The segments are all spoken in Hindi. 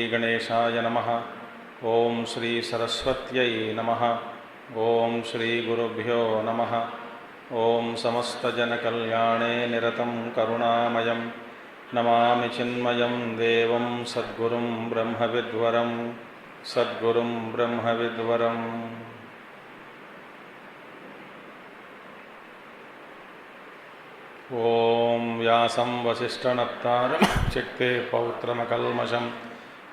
गणेशाय नमः। ओम श्री सरस्वत्यै नमः। ओम श्री गुरुभ्यो नमः। ओम समस्तजनकल्याणे निरतं करुणामयं नमामि चिन्मयं देवं सद्गुरुं ब्रह्मविद्वरं सद्गुरुं ब्रह्मविद्वरम्। ओम व्यासं वसिष्ठनप्तारं चित्ते पौत्रमकल्मषं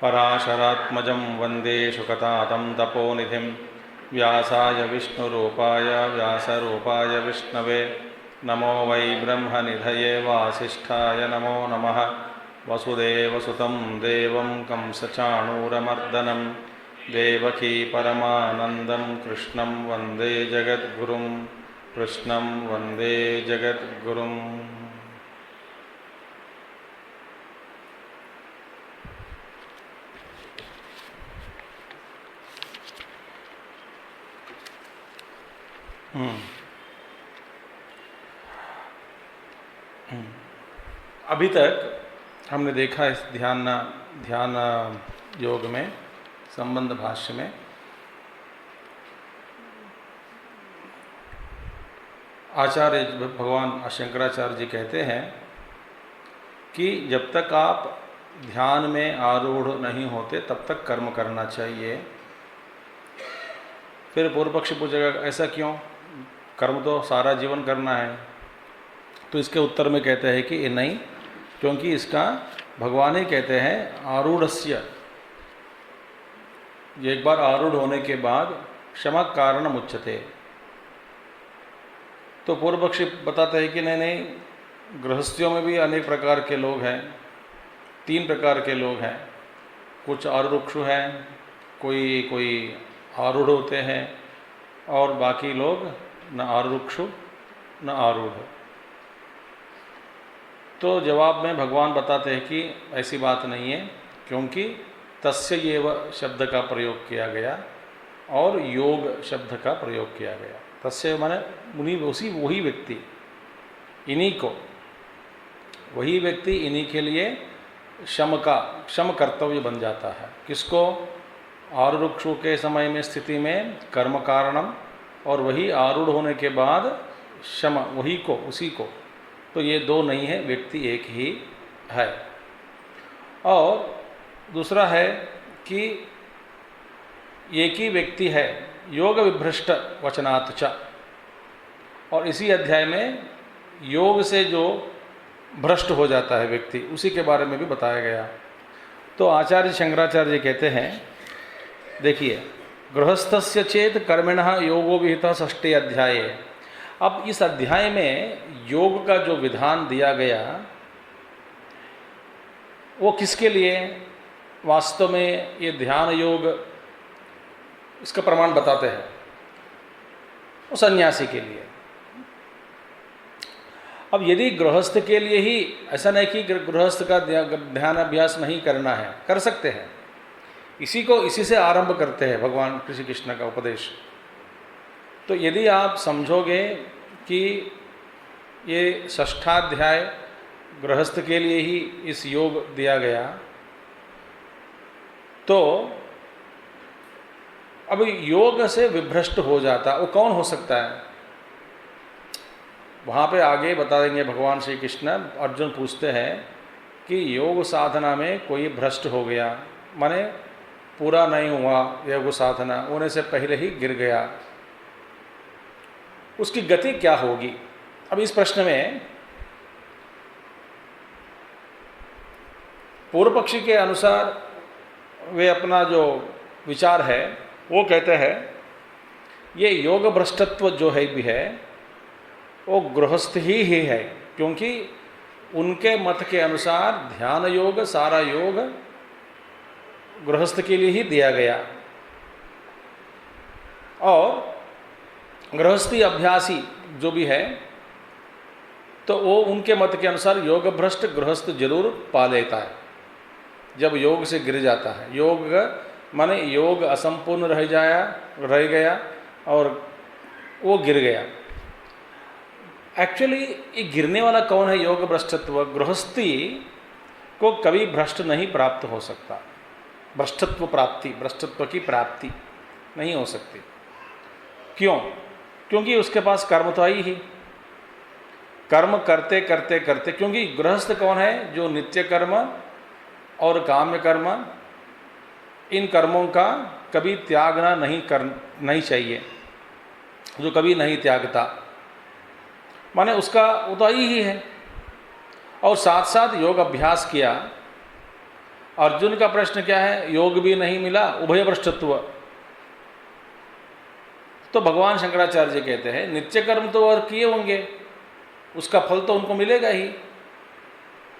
पराशरात्मजं वन्दे शुकतातं तपोनिधिं। व्यासाय विष्णुरूपाय व्यासरूपाय विष्णवे नमो वै ब्रह्मनिधये वासिष्ठाय नमो नमः। वसुदेवसुतं देवं कंसचाणूरमर्दनं देवकी परमानन्दं कृष्णं वन्दे जगद्गुरुं कृष्णं वन्दे जगद्गुरुम्। अभी तक हमने देखा इस ध्यान योग में, संबंध भाष्य में, आचार्य भगवान शंकराचार्य जी कहते हैं कि जब तक आप ध्यान में आरूढ़ नहीं होते तब तक कर्म करना चाहिए। फिर पूर्व पक्षी पूछेगा ऐसा क्यों, कर्म तो सारा जीवन करना है। तो इसके उत्तर में कहते हैं कि नहीं, क्योंकि इसका भगवान ही कहते हैं आरूढ़स्य, एक बार आरूढ़ होने के बाद क्षमा कारण मुच्यते। तो पूर्व पक्षी बताते हैं कि नहीं, गृहस्थियों में भी अनेक प्रकार के लोग हैं, 3 प्रकार के लोग हैं। कुछ आरूढ़ हैं, कोई आरूढ़ होते हैं, और बाकी लोग न आरूढ़ न आरूढ़। तो जवाब में भगवान बताते हैं कि ऐसी बात नहीं है, क्योंकि तस्य एव शब्द का प्रयोग किया गया और योग शब्द का प्रयोग किया गया। तस्य माने उन्हीं, वही व्यक्ति, इन्हीं को, वही व्यक्ति इन्हीं के लिए क्षम कर्तव्य बन जाता है। किसको? आरूढ़ के समय में स्थिति में कर्म कारणम, और वही आरूढ़ होने के बाद क्षम, वही को, उसी को। तो ये 2 नहीं है, व्यक्ति एक ही है। और दूसरा है कि एक ही व्यक्ति है योग विभ्रष्ट वचनात् च, और इसी अध्याय में योग से जो भ्रष्ट हो जाता है व्यक्ति, उसी के बारे में भी बताया गया। तो आचार्य शंकराचार्य कहते हैं, देखिए, गृहस्थस्य चेत कर्मिणः योगो विहितः षष्ठे अध्याये। अब इस अध्याय में योग का जो विधान दिया गया वो किसके लिए? वास्तव में ये ध्यान योग, इसका प्रमाण बताते हैं, वो सन्यासी के लिए। अब यदि गृहस्थ के लिए ही, ऐसा नहीं कि गृहस्थ का ध्यान अभ्यास नहीं करना है, कर सकते हैं। इसी से आरंभ करते हैं भगवान श्री कृष्ण का उपदेश। तो यदि आप समझोगे कि ये षष्ठाध्याय गृहस्थ के लिए ही इस योग दिया गया, तो अब योग से विभ्रष्ट हो जाता, वो कौन हो सकता है? वहाँ पे आगे बता देंगे भगवान श्री कृष्ण। अर्जुन पूछते हैं कि योग साधना में कोई भ्रष्ट हो गया, माने पूरा नहीं हुआ योग साधना, होने से पहले ही गिर गया, उसकी गति क्या होगी? अब इस प्रश्न में पूर्व पक्षी के अनुसार वे अपना जो विचार है वो कहते हैं, ये योग भ्रष्टत्व जो है भी है वो गृहस्थ ही है, क्योंकि उनके मत के अनुसार ध्यान योग, सारा योग गृहस्थ के लिए ही दिया गया। और गृहस्थी अभ्यासी जो भी है तो वो उनके मत के अनुसार योग भ्रष्ट गृहस्थ जरूर पा लेता है जब योग से गिर जाता है। योग माने योग असंपूर्ण रह गया और वो गिर गया। एक्चुअली ये गिरने वाला कौन है? योग भ्रष्टत्व। गृहस्थी को कभी भ्रष्ट नहीं प्राप्त हो सकता। भ्रष्टत्व की प्राप्ति नहीं हो सकती। क्यों? क्योंकि उसके पास कर्म तो आई ही, कर्म करते करते करते। क्योंकि गृहस्थ कौन है? जो नित्य कर्म और काम्य कर्म, इन कर्मों का कभी त्यागना नहीं चाहिए, जो कभी नहीं त्यागता, माने उसका उदाई ही है। और साथ साथ योग अभ्यास किया। अर्जुन का प्रश्न क्या है? योग भी नहीं मिला, उभय भ्रष्टत्व। तो भगवान शंकराचार्य जी कहते हैं नित्य कर्म तो और किए होंगे, उसका फल तो उनको मिलेगा ही।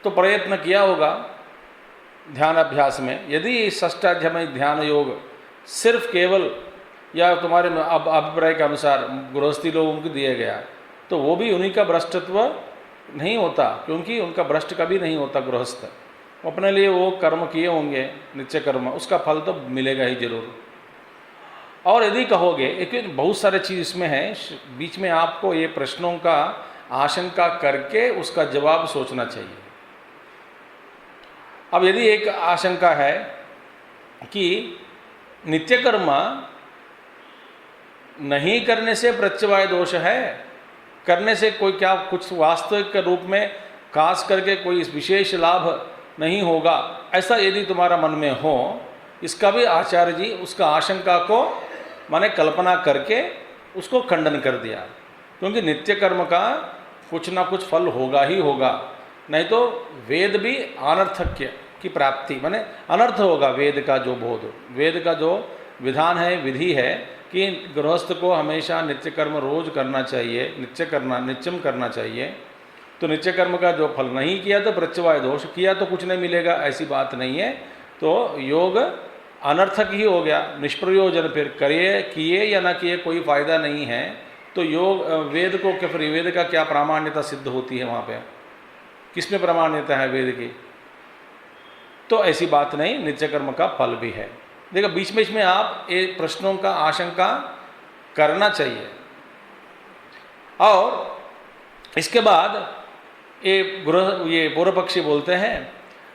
तो प्रयत्न किया होगा ध्यान अभ्यास में। यदि षष्ठाध्याय में ध्यान योग सिर्फ केवल या तुम्हारे अभिप्राय के अनुसार गृहस्थी लोगों को दिया गया तो वो भी उन्हीं का भ्रष्टत्व नहीं होता, क्योंकि उनका भ्रष्ट कभी नहीं होता गृहस्थ। अपने लिए वो कर्म किए होंगे नित्य कर्म, उसका फल तो मिलेगा ही जरूर। और यदि कहोगे, एक बहुत सारे चीज़ इसमें है, बीच में आपको ये प्रश्नों का आशंका करके उसका जवाब सोचना चाहिए। अब यदि एक आशंका है कि नित्य कर्म नहीं करने से प्रत्यवाय दोष है, करने से कोई क्या कुछ वास्तविक के रूप में खास करके कोई विशेष लाभ नहीं होगा, ऐसा यदि तुम्हारा मन में हो, इसका भी आचार्य जी उसका आशंका को माने कल्पना करके उसको खंडन कर दिया। क्योंकि नित्य कर्म का कुछ ना कुछ फल होगा ही होगा, नहीं तो वेद भी अनर्थक्य की प्राप्ति माने अनर्थ होगा। वेद का जो बोध, वेद का जो विधान है, विधि है कि गृहस्थ को हमेशा नित्य कर्म रोज करना चाहिए, नित्यम करना चाहिए। तो नित्य कर्म का जो फल नहीं किया तो प्रत्यवाय दोष, किया तो कुछ नहीं मिलेगा, ऐसी बात नहीं है। तो योग अनर्थक ही हो गया, निष्प्रयोजन। फिर किए या ना किए कोई फायदा नहीं है। तो योग वेद को क्या, फिर वेद का क्या प्रामाण्यता सिद्ध होती है? वहाँ पे किसमें प्रामाण्यता है वेद की? तो ऐसी बात नहीं, नित्य कर्म का फल भी है। देखो बीच बीच में आप ये प्रश्नों का आशंका करना चाहिए। और इसके बाद ये पूर्व पक्षी बोलते हैं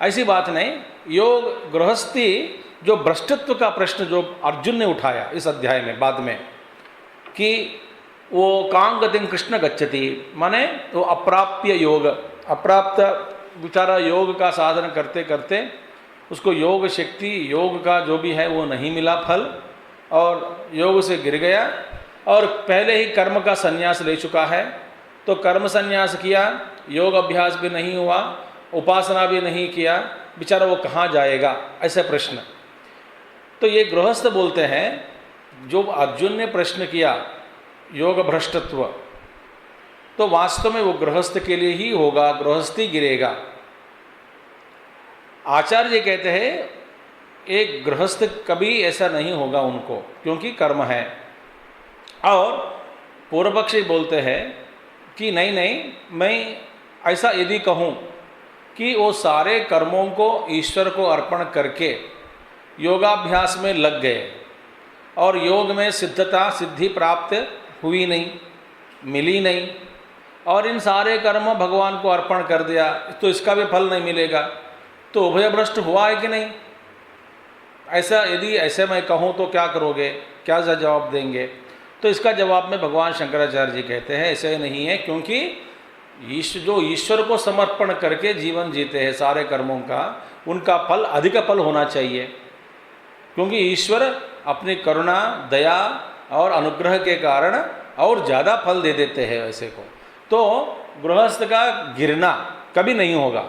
ऐसी बात नहीं, योग गृहस्थी जो भ्रष्टत्व का प्रश्न जो अर्जुन ने उठाया इस अध्याय में बाद में, कि वो कांगतिं कृष्ण गच्छति, माने वो अप्राप्य योग, अप्राप्त बेचारा योग का साधन करते करते उसको योग शक्ति, योग का जो भी है वो नहीं मिला फल, और योग से गिर गया। और पहले ही कर्म का संन्यास ले चुका है, तो कर्म संन्यास किया, योग अभ्यास भी नहीं हुआ, उपासना भी नहीं किया, बेचारा वो कहाँ जाएगा? ऐसा प्रश्न। तो ये गृहस्थ बोलते हैं, जो अर्जुन ने प्रश्न किया योग भ्रष्टत्व, तो वास्तव में वो गृहस्थ के लिए ही होगा, गृहस्थी गिरेगा। आचार्य कहते हैं एक गृहस्थ कभी ऐसा नहीं होगा उनको, क्योंकि कर्म है। और पूर्व पक्षी बोलते हैं कि नहीं नहीं, मैं ऐसा यदि कहूँ कि वो सारे कर्मों को ईश्वर को अर्पण करके योगाभ्यास में लग गए और योग में सिद्धि प्राप्त हुई नहीं, मिली नहीं, और इन सारे कर्म भगवान को अर्पण कर दिया, तो इसका भी फल नहीं मिलेगा, तो उभय भ्रष्ट हुआ है कि नहीं? ऐसा यदि ऐसे मैं कहूँ तो क्या करोगे, क्या जवाब देंगे? तो इसका जवाब में भगवान शंकराचार्य जी कहते हैं ऐसे नहीं है, क्योंकि जो ईश्वर को समर्पण करके जीवन जीते हैं सारे कर्मों का, उनका फल अधिक फल होना चाहिए। क्योंकि ईश्वर अपनी करुणा, दया और अनुग्रह के कारण और ज़्यादा फल दे देते हैं ऐसे को। तो गृहस्थ का गिरना कभी नहीं होगा।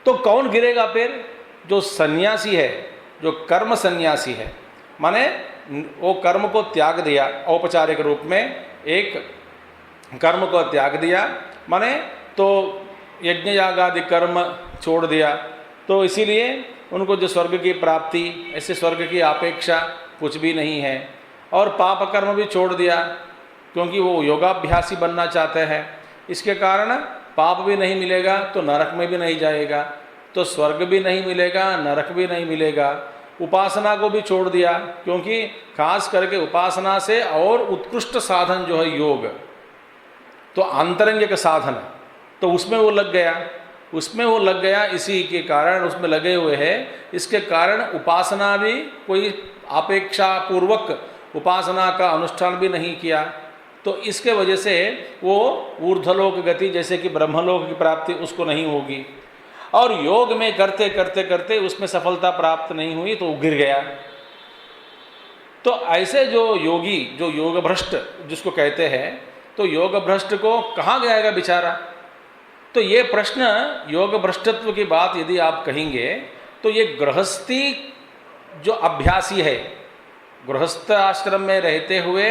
तो कौन गिरेगा फिर? जो सन्यासी है, जो कर्म सन्यासी है, माने वो कर्म को त्याग दिया, औपचारिक रूप में एक कर्म को त्याग दिया, माने तो यज्ञ याग आदि कर्म छोड़ दिया, तो इसीलिए उनको जो स्वर्ग की प्राप्ति, ऐसे स्वर्ग की अपेक्षा कुछ भी नहीं है। और पाप कर्म भी छोड़ दिया, क्योंकि वो योगाभ्यासी बनना चाहते हैं, इसके कारण पाप भी नहीं मिलेगा तो नरक में भी नहीं जाएगा, तो स्वर्ग भी नहीं मिलेगा, नरक भी नहीं मिलेगा। उपासना को भी छोड़ दिया, क्योंकि खास करके उपासना से और उत्कृष्ट साधन जो है योग, तो आंतरंगिक साधन, तो उसमें वो लग गया, इसी के कारण उसमें लगे हुए हैं। इसके कारण उपासना भी कोई अपेक्षा पूर्वक उपासना का अनुष्ठान भी नहीं किया, तो इसके वजह से वो ऊर्ध्वलोक गति जैसे कि ब्रह्मलोक की प्राप्ति उसको नहीं होगी। और योग में करते करते करते उसमें सफलता प्राप्त नहीं हुई तो वो गिर गया। तो ऐसे जो योगी, जो योग भ्रष्ट जिसको कहते हैं, तो योग भ्रष्ट को कहाँ जाएगा बेचारा। तो ये प्रश्न, योग भ्रष्टत्व की बात यदि आप कहेंगे तो ये गृहस्थी जो अभ्यासी है, गृहस्थ आश्रम में रहते हुए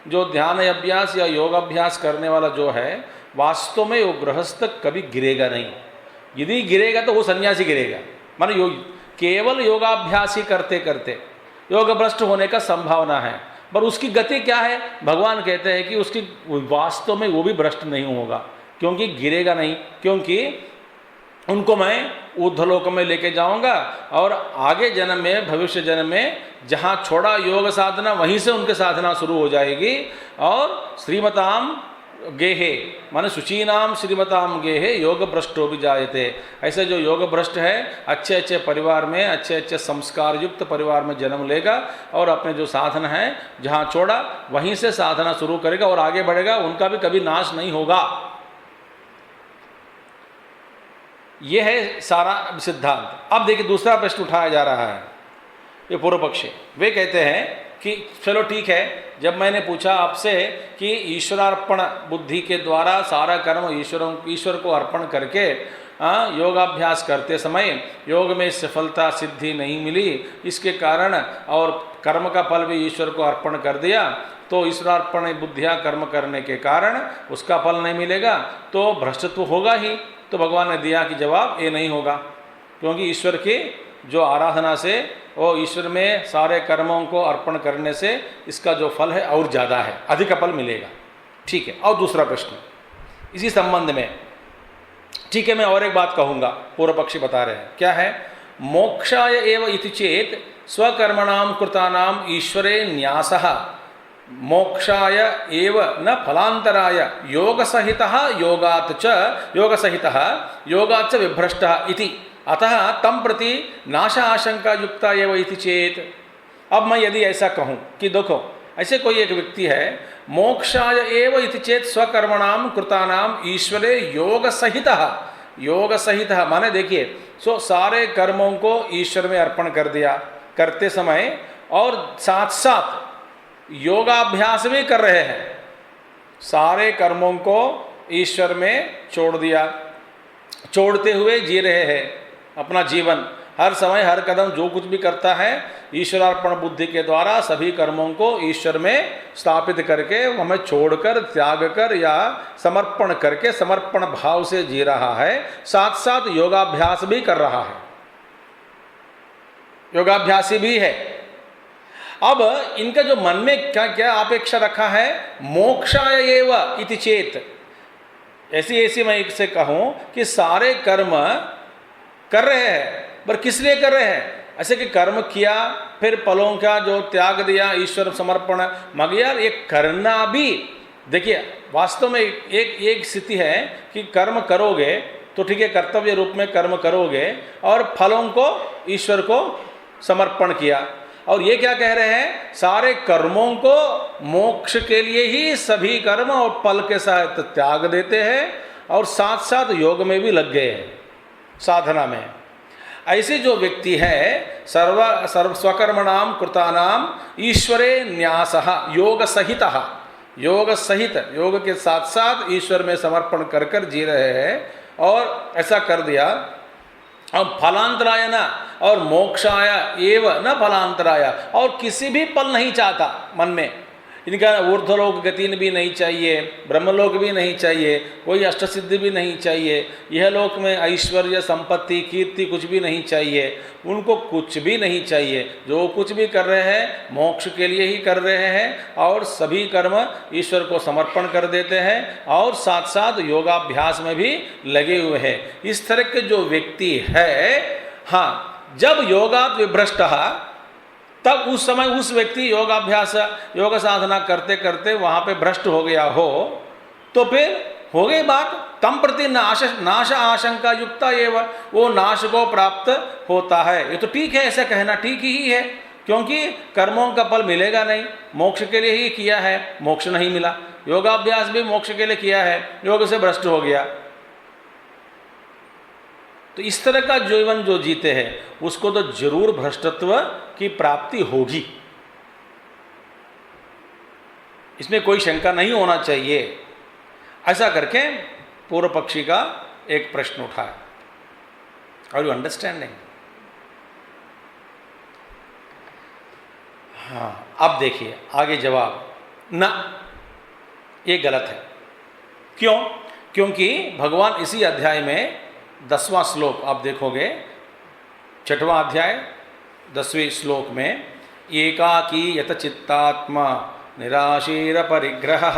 जो ध्यान अभ्यास या योग अभ्यास करने वाला जो है, वास्तव में वो गृहस्थ कभी गिरेगा नहीं। यदि गिरेगा तो वो सन्यासी गिरेगा, मानो केवल योगाभ्यास ही करते करते योग भ्रष्ट होने का संभावना है। पर उसकी गति क्या है, भगवान कहते हैं कि उसकी वास्तव में वो भी भ्रष्ट नहीं होगा, क्योंकि गिरेगा नहीं, क्योंकि उनको मैं ऊर्ध्वलोक में लेके जाऊंगा और आगे जन्म में, भविष्य जन्म में जहाँ छोड़ा योग साधना वहीं से उनके साधना शुरू हो जाएगी। और श्रीमताम गेहे माने शुचीनाम श्रीमताम गेहे योग भ्रष्टो भी जायते। ऐसे जो योग भ्रष्ट है अच्छे अच्छे परिवार में, अच्छे अच्छे संस्कार युक्त परिवार में जन्म लेगा और अपने जो साधना है जहाँ छोड़ा वहीं से साधना शुरू करेगा और आगे बढ़ेगा, उनका भी कभी नाश नहीं होगा। यह है सारा सिद्धांत। अब देखिए दूसरा प्रश्न उठाया जा रहा है, ये पूर्व पक्षी वे कहते हैं कि चलो ठीक है, जब मैंने पूछा आपसे कि ईश्वरार्पण बुद्धि के द्वारा सारा कर्म ईश्वर को अर्पण करके योगाभ्यास करते समय योग में सफलता सिद्धि नहीं मिली, इसके कारण और कर्म का फल भी ईश्वर को अर्पण कर दिया, तो ईश्वरार्पण बुद्धियाँ कर्म करने के कारण उसका फल नहीं मिलेगा तो भ्रष्टत्व होगा ही। तो भगवान ने दिया कि जवाब ये नहीं होगा, क्योंकि ईश्वर की जो आराधना से वो ईश्वर में सारे कर्मों को अर्पण करने से इसका जो फल है और ज़्यादा है, अधिक फल मिलेगा। ठीक है, और दूसरा प्रश्न इसी संबंध में, ठीक है, मैं और एक बात कहूँगा, पूर्व पक्षी बता रहे हैं क्या है, मोक्षाय एव इति चेत स्वकर्मणाम कृतानाम ईश्वरे न्यासः मोक्षाय एव न फलांतराय योग सहितः योगाच्च विभ्रष्टः इति अतः तम प्रति नाशा आशंका युक्ता एव इति चेत। अब मैं यदि ऐसा कहूँ कि देखो ऐसे कोई एक व्यक्ति है, मोक्षाय एव इति चेत स्वकर्मणाम कृतानाम ईश्वरे योग सहितः माने देखिए, सो सारे कर्मों को ईश्वर में अर्पण कर दिया करते समय और साथ साथ योगाभ्यास भी कर रहे हैं, सारे कर्मों को ईश्वर में छोड़ दिया, छोड़ते हुए जी रहे हैं अपना जीवन, हर समय हर कदम जो कुछ भी करता है ईश्वरार्पण बुद्धि के द्वारा सभी कर्मों को ईश्वर में स्थापित करके हमें छोड़कर त्याग कर या समर्पण करके समर्पण भाव से जी रहा है, साथ साथ योगाभ्यास भी कर रहा है, योगाभ्यासी भी है। अब इनका जो मन में क्या क्या अपेक्षा रखा है, मोक्षाय एव इति चेत, ऐसी मैं इससे कहूँ कि सारे कर्म कर रहे हैं, पर किस लिए कर रहे हैं, ऐसे कि कर्म किया फिर फलों का जो त्याग दिया ईश्वर समर्पण, मगर यार ये करना भी, देखिए वास्तव में एक स्थिति है कि कर्म करोगे तो ठीक है, कर्तव्य रूप में कर्म करोगे और फलों को ईश्वर को समर्पण किया, और ये क्या कह रहे हैं, सारे कर्मों को मोक्ष के लिए ही सभी कर्म और फल के साथ त्याग देते हैं और साथ साथ योग में भी लग गए हैं, साधना में। ऐसे जो व्यक्ति है सर्व स्वकर्मणाम कृतानाम ईश्वरे न्यासः योग सहित योग के साथ साथ ईश्वर में समर्पण कर कर जी रहे हैं, और ऐसा कर दिया। अब फलांतराय न और मोक्षाय एव न फलांतराय, और किसी भी फल नहीं चाहता मन में, इनका ऊर्ध्वलोक गति भी नहीं चाहिए, ब्रह्मलोक भी नहीं चाहिए, कोई अष्टसिद्धि भी नहीं चाहिए, यह लोक में ऐश्वर्य संपत्ति कीर्ति कुछ भी नहीं चाहिए, उनको कुछ भी नहीं चाहिए। जो कुछ भी कर रहे हैं मोक्ष के लिए ही कर रहे हैं और सभी कर्म ईश्वर को समर्पण कर देते हैं और साथ साथ योगाभ्यास में भी लगे हुए हैं। इस तरह के जो व्यक्ति है, हाँ, जब योगात् विभ्रष्टः, तब उस समय उस व्यक्ति योगाभ्यास योग साधना करते करते वहाँ पे भ्रष्ट हो गया हो, तो फिर हो गई बात, तम प्रति नाश आशंका युक्ता एवं, वो नाश को प्राप्त होता है। ये तो ठीक है, ऐसा कहना ठीक ही है, क्योंकि कर्मों का फल मिलेगा नहीं, मोक्ष के लिए ही किया है, मोक्ष नहीं मिला, योगाभ्यास भी मोक्ष के लिए किया है, योग से भ्रष्ट हो गया। तो इस तरह का जीवन जो जीते हैं उसको तो जरूर भ्रष्टत्व की प्राप्ति होगी, इसमें कोई शंका नहीं होना चाहिए। ऐसा करके पूर्व पक्षी का एक प्रश्न उठाया। Are you understanding? हाँ, अब देखिए आगे जवाब, ना, ये गलत है। क्यों? क्योंकि भगवान इसी अध्याय में 10वां श्लोक आप देखोगे, 6वां अध्याय 10वें श्लोक में, एकाकी यत चित्तात्मा निराशीर परिग्रह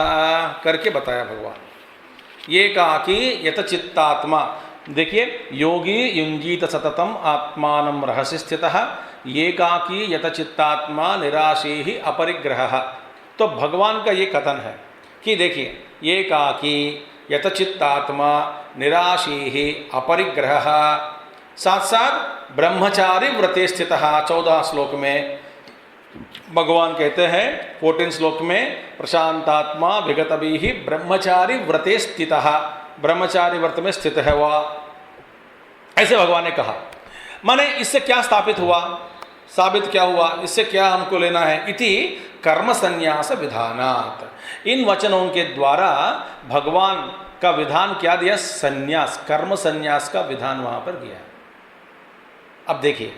करके बताया भगवान। एकाकी यत चित्तात्मा, देखिए, योगी युंजीत सततम आत्मानं रहसि स्थितः एकाकी यत चित्तात्मा निराशी ही अपरिग्रह। तो भगवान का ये कथन है कि देखिए, एकाकी यत चित्तात्मा निराशी ही अपरिग्रह, साथ साथ ब्रह्मचारी व्रते स्थितः 14 श्लोक में भगवान कहते हैं, 14 श्लोक में, प्रशांतात्मा विगतभी ही ब्रह्मचारी व्रते स्थितः, ब्रह्मचारी व्रत में स्थित है वह, ऐसे भगवान ने कहा। माने इससे क्या स्थापित हुआ, साबित क्या हुआ, इससे क्या हमको लेना है, इति कर्म संन्यास विधानात्, इन वचनों के द्वारा भगवान का विधान क्या दिया, संन्यास, कर्म संन्यास का विधान वहां पर दिया है। अब देखिए,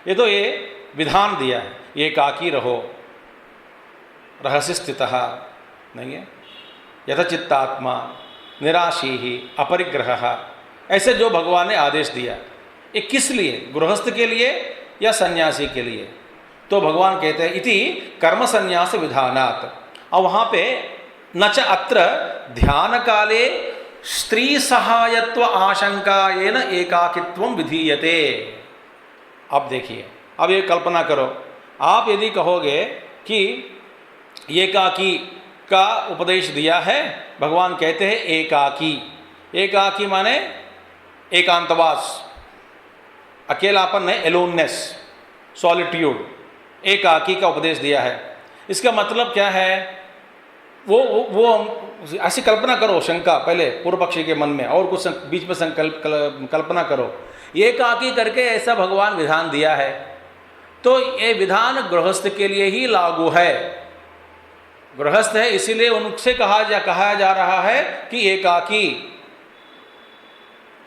ये तो ये विधान दिया है, एकाकी रहो, रहस्य स्थितः नहीं है, यथचित्तात्मा निराशी ही अपरिग्रह, ऐसे जो भगवान ने आदेश दिया, ये किस लिए, गृहस्थ के लिए या सन्यासी के लिए? तो भगवान कहते हैं इति कर्म संन्यास विधानात्। और वहाँ पे नच अत्र ध्यान काले स्त्री सहायत्व आशंकायेन एकाकित्वं विधीयते। अब देखिए, अब ये कल्पना करो, आप यदि कहोगे कि एकाकी का उपदेश दिया है, भगवान कहते हैं एकाकी, एकाकी माने एकांतवास, अकेलापन है, एलोननेस, सॉलिट्यूड, एकाकी का उपदेश दिया है। इसका मतलब क्या है, वो ऐसी कल्पना करो, शंका पहले पूर्व पक्षी के मन में, और कुछ बीच में कल्पना करो, एकाकी करके ऐसा भगवान विधान दिया है, तो ये विधान गृहस्थ के लिए ही लागू है, गृहस्थ है इसीलिए उनसे कहा जा रहा है कि एकाकी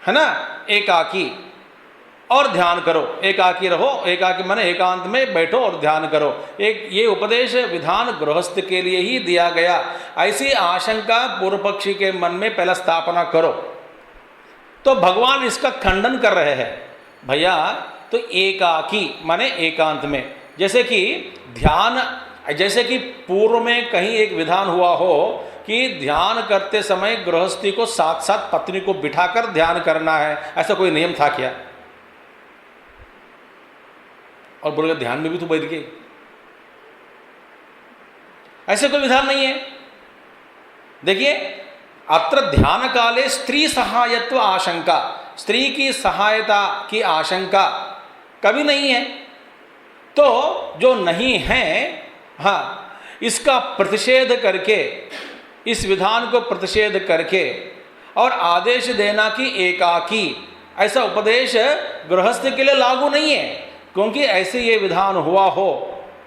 है ना, एकाकी और ध्यान करो, एकाकी रहो, एकाकी माने एकांत में बैठो और ध्यान करो। एक ये उपदेश विधान गृहस्थ के लिए ही दिया गया, ऐसी आशंका पूर्व पक्षी के मन में पहला स्थापना करो। तो भगवान इसका खंडन कर रहे हैं, भैया तो एकाकी माने एकांत में, जैसे कि ध्यान, जैसे कि पूर्व में कहीं एक विधान हुआ हो कि ध्यान करते समय गृहस्थी को साथ साथ पत्नी को बिठाकर ध्यान करना है, ऐसा कोई नियम था क्या? और बोलेगा ध्यान में भी तो बैठ गए, ऐसे कोई विधान नहीं है। देखिए, अत्र ध्यान काले स्त्री सहायत्व आशंका, स्त्री की सहायता की आशंका कभी नहीं है। तो जो नहीं है, हाँ, इसका प्रतिषेध करके, इस विधान को प्रतिषेध करके और आदेश देना कि एकाकी, ऐसा उपदेश गृहस्थ के लिए लागू नहीं है, क्योंकि ऐसे ये विधान हुआ हो,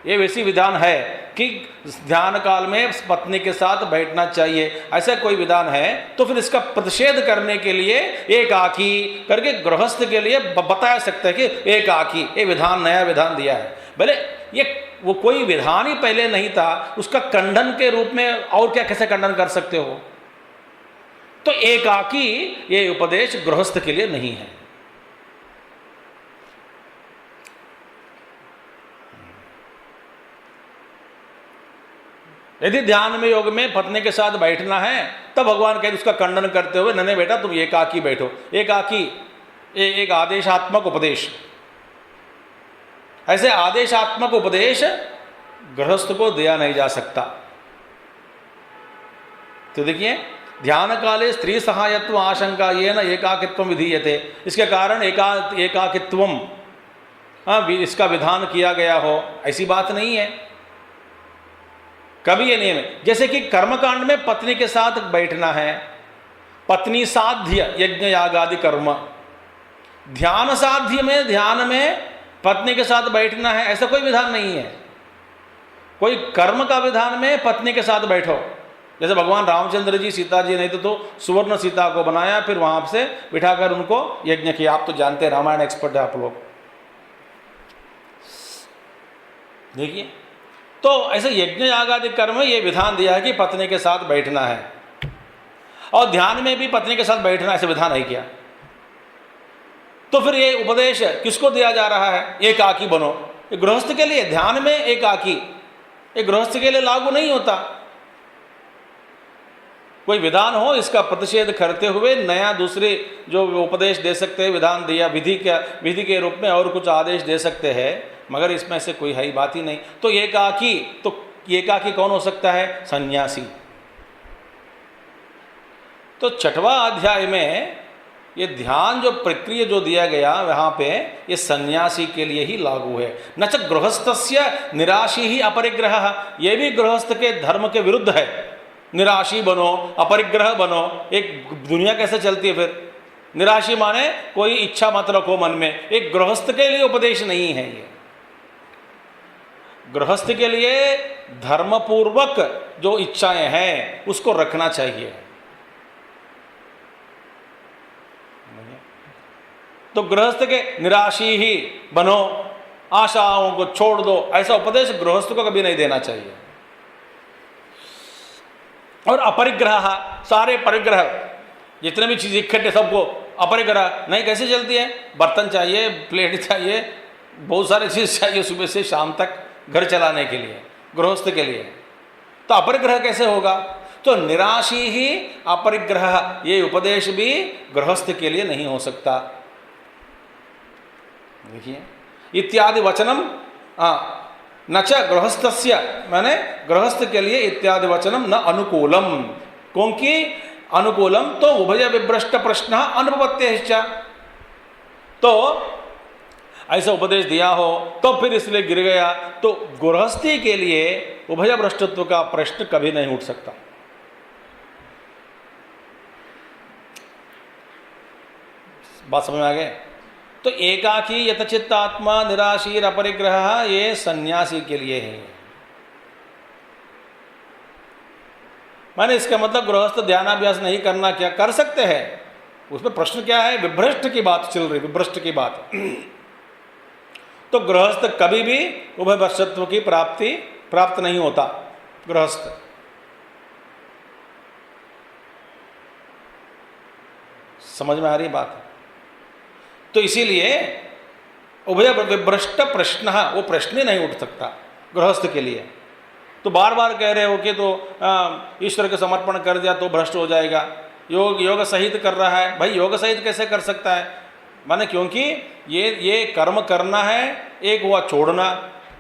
ये वैसी विधान है कि ध्यान काल में पत्नी के साथ बैठना चाहिए, ऐसा कोई विधान है, तो फिर इसका प्रतिषेध करने के लिए एकाकी करके गृहस्थ के लिए बताया सकता है कि एकाकी, ये विधान नया विधान दिया है। भले ये वो कोई विधान ही पहले नहीं था, उसका खंडन के रूप में और क्या कैसे खंडन कर सकते हो? तो एकाकी ये उपदेश गृहस्थ के लिए नहीं है। यदि ध्यान में योग में पत्नी के साथ बैठना है तब भगवान कहते उसका खंडन करते हुए, नन्हे बेटा तुम एकाकी बैठो। एकाकी एक आदेशात्मक उपदेश, ऐसे आदेशात्मक उपदेश गृहस्थ को दिया नहीं जा सकता। तो देखिए, ध्यान काले स्त्री सहायत्व आशंका ये न एकाकित्व विधीयते, इसके कारण एकाकित्व इसका विधान किया गया हो, ऐसी बात नहीं है। कभी ये नियम है, जैसे कि कर्मकांड में पत्नी के साथ बैठना है, पत्नी साध्य यज्ञ यागादि कर्म। ध्यान साध्य में, ध्यान में पत्नी के साथ बैठना है, ऐसा कोई विधान नहीं है। कोई कर्म का विधान में पत्नी के साथ बैठो, जैसे भगवान रामचंद्र जी सीता जी नहीं तो सुवर्ण सीता को बनाया, फिर वहां से बिठाकर उनको यज्ञ किया। आप तो जानते हैं, रामायण एक्सपर्ट है आप लोग। देखिए, तो ऐसे यज्ञ याग आदि कर्म में ये विधान दिया है कि पत्नी के साथ बैठना है, और ध्यान में भी पत्नी के साथ बैठना, ऐसे विधान है क्या? तो फिर ये उपदेश किसको दिया जा रहा है? एकाकी बनो। ये गृहस्थ के लिए, ध्यान में एकाकी, ये गृहस्थ के लिए लागू नहीं होता। कोई विधान हो इसका प्रतिषेध करते हुए नया दूसरे जो उपदेश दे सकते हैं, विधान दिया, विधि के रूप में और कुछ आदेश दे सकते हैं, मगर इसमें से कोई है ही बात ही नहीं। तो एकाकी कौन हो सकता है? सन्यासी। तो 6वां अध्याय में ये ध्यान जो प्रक्रिया जो दिया गया वहाँ पे, ये सन्यासी के लिए ही लागू है। न च गृहस्थस्य निराशी ही अपरिग्रह, ये भी गृहस्थ के धर्म के विरुद्ध है। निराशी बनो, अपरिग्रह बनो, एक दुनिया कैसे चलती है फिर? निराशी माने कोई इच्छा मत रखो मन में, एक गृहस्थ के लिए उपदेश नहीं है ये। गृहस्थ के लिए धर्मपूर्वक जो इच्छाएं हैं उसको रखना चाहिए। तो गृहस्थ के निराशी ही बनो, आशाओं को छोड़ दो, ऐसा उपदेश गृहस्थ को कभी नहीं देना चाहिए। और अपरिग्रह, सारे परिग्रह, जितने भी चीज़ इकट्ठे सबको अपरिग्रह नहीं, कैसे चलती है? बर्तन चाहिए, प्लेट चाहिए, बहुत सारी चीज़ चाहिए सुबह से शाम तक घर चलाने के लिए, गृहस्थ के लिए। तो अपरिग्रह कैसे होगा? तो निराशी ही अपरिग्रह, ये उपदेश भी गृहस्थ के लिए नहीं हो सकता। देखिए, इत्यादि वचनम न च गृहस्थस्य, माने गृहस्थ के लिए इत्यादि वचनम न अनुकूलम, क्योंकि अनुकूलम तो उभय विभ्रष्ट प्रश्न अनुपत्तिश्च। तो ऐसा उपदेश दिया हो तो फिर इसलिए गिर गया, तो गृहस्थी के लिए उभय भ्रष्टत्व का प्रश्न कभी नहीं उठ सकता। बात समझ में आ गए? तो एकाकी यतचित्तात्मा निराशीर अपरिग्रह, ये सन्यासी के लिए है। माने इसका मतलब गृहस्थ ध्यानाभ्यास नहीं करना, क्या कर सकते हैं? उसमें प्रश्न क्या है? विभ्रष्ट की बात चल रही, विभ्रष्ट की बात। तो गृहस्थ कभी भी उभय भ्रष्टत्व की प्राप्त नहीं होता गृहस्थ। समझ में आ रही बात? तो इसीलिए उभय विभ्रष्ट प्रश्न, वो प्रश्न ही नहीं उठ सकता गृहस्थ के लिए। तो बार बार कह रहे हो कि तो ईश्वर को समर्पण कर दिया तो भ्रष्ट हो जाएगा, योग सहित कर रहा है। भाई योग सहित कैसे कर सकता है? माने क्योंकि ये कर्म करना है, एक हुआ छोड़ना,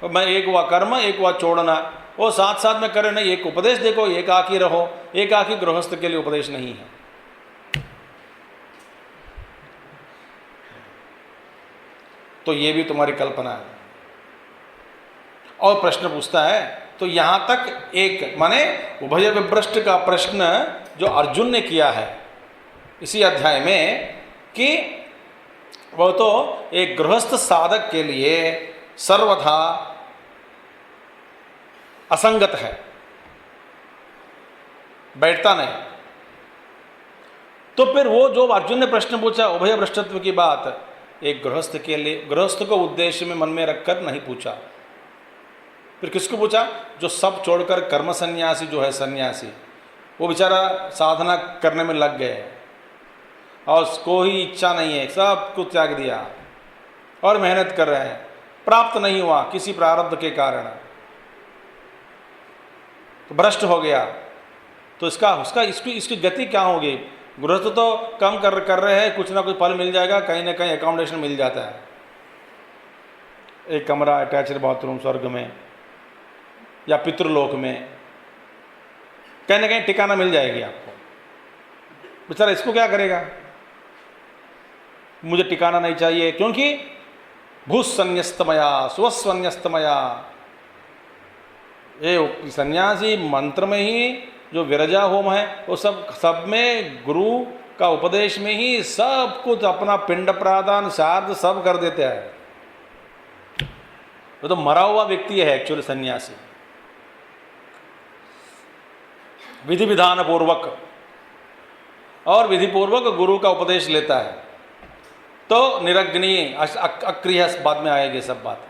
एक हुआ कर्म, एक हुआ छोड़ना, वो साथ साथ में करे नहीं। एक उपदेश देखो, एकाकी रहो, एकाकी गृहस्थ के लिए उपदेश नहीं है। तो ये भी तुम्हारी कल्पना है। और प्रश्न पूछता है, तो यहाँ तक एक माने उभय विभ्रष्ट का प्रश्न जो अर्जुन ने किया है इसी अध्याय में, कि वह तो एक गृहस्थ साधक के लिए सर्वथा असंगत है, बैठता नहीं। तो फिर वो जो अर्जुन ने प्रश्न पूछा उभय भ्रष्टत्व की बात, एक गृहस्थ के लिए, गृहस्थ को उद्देश्य में मन में रखकर नहीं पूछा। फिर किसको पूछा? जो सब छोड़कर कर्म सन्यासी जो है सन्यासी, वो बेचारा साधना करने में लग गए और कोई इच्छा नहीं है, सब कुछ त्याग दिया और मेहनत कर रहे हैं, प्राप्त नहीं हुआ किसी प्रारब्ध के कारण, तो भ्रष्ट हो गया। तो इसकी गति क्या होगी? गृहस्थ तो कम कर रहे हैं, कुछ ना कुछ फल मिल जाएगा, कहीं ना कहीं एकोमोडेशन मिल जाता है, एक कमरा, अटैच्ड बाथरूम स्वर्ग में या पितृलोक में, कहीं ना कहीं ठिकाना मिल जाएगी आपको। बेचारा इसको क्या करेगा? मुझे ठिकाना नहीं चाहिए, क्योंकि भूसन्यस्तमया स्वस्वन्यस्तमया, ये सन्यासी मंत्र में ही जो विरजा होम है वो सब में गुरु का उपदेश में ही सब कुछ अपना पिंड प्रादान श्राद्ध सब कर देते हैं। वो तो मरा हुआ व्यक्ति है एक्चुअली सन्यासी। विधि विधान पूर्वक और विधि पूर्वक गुरु का उपदेश लेता है, तो निरग्नि अक्रिय बाद में आएगी सब बात।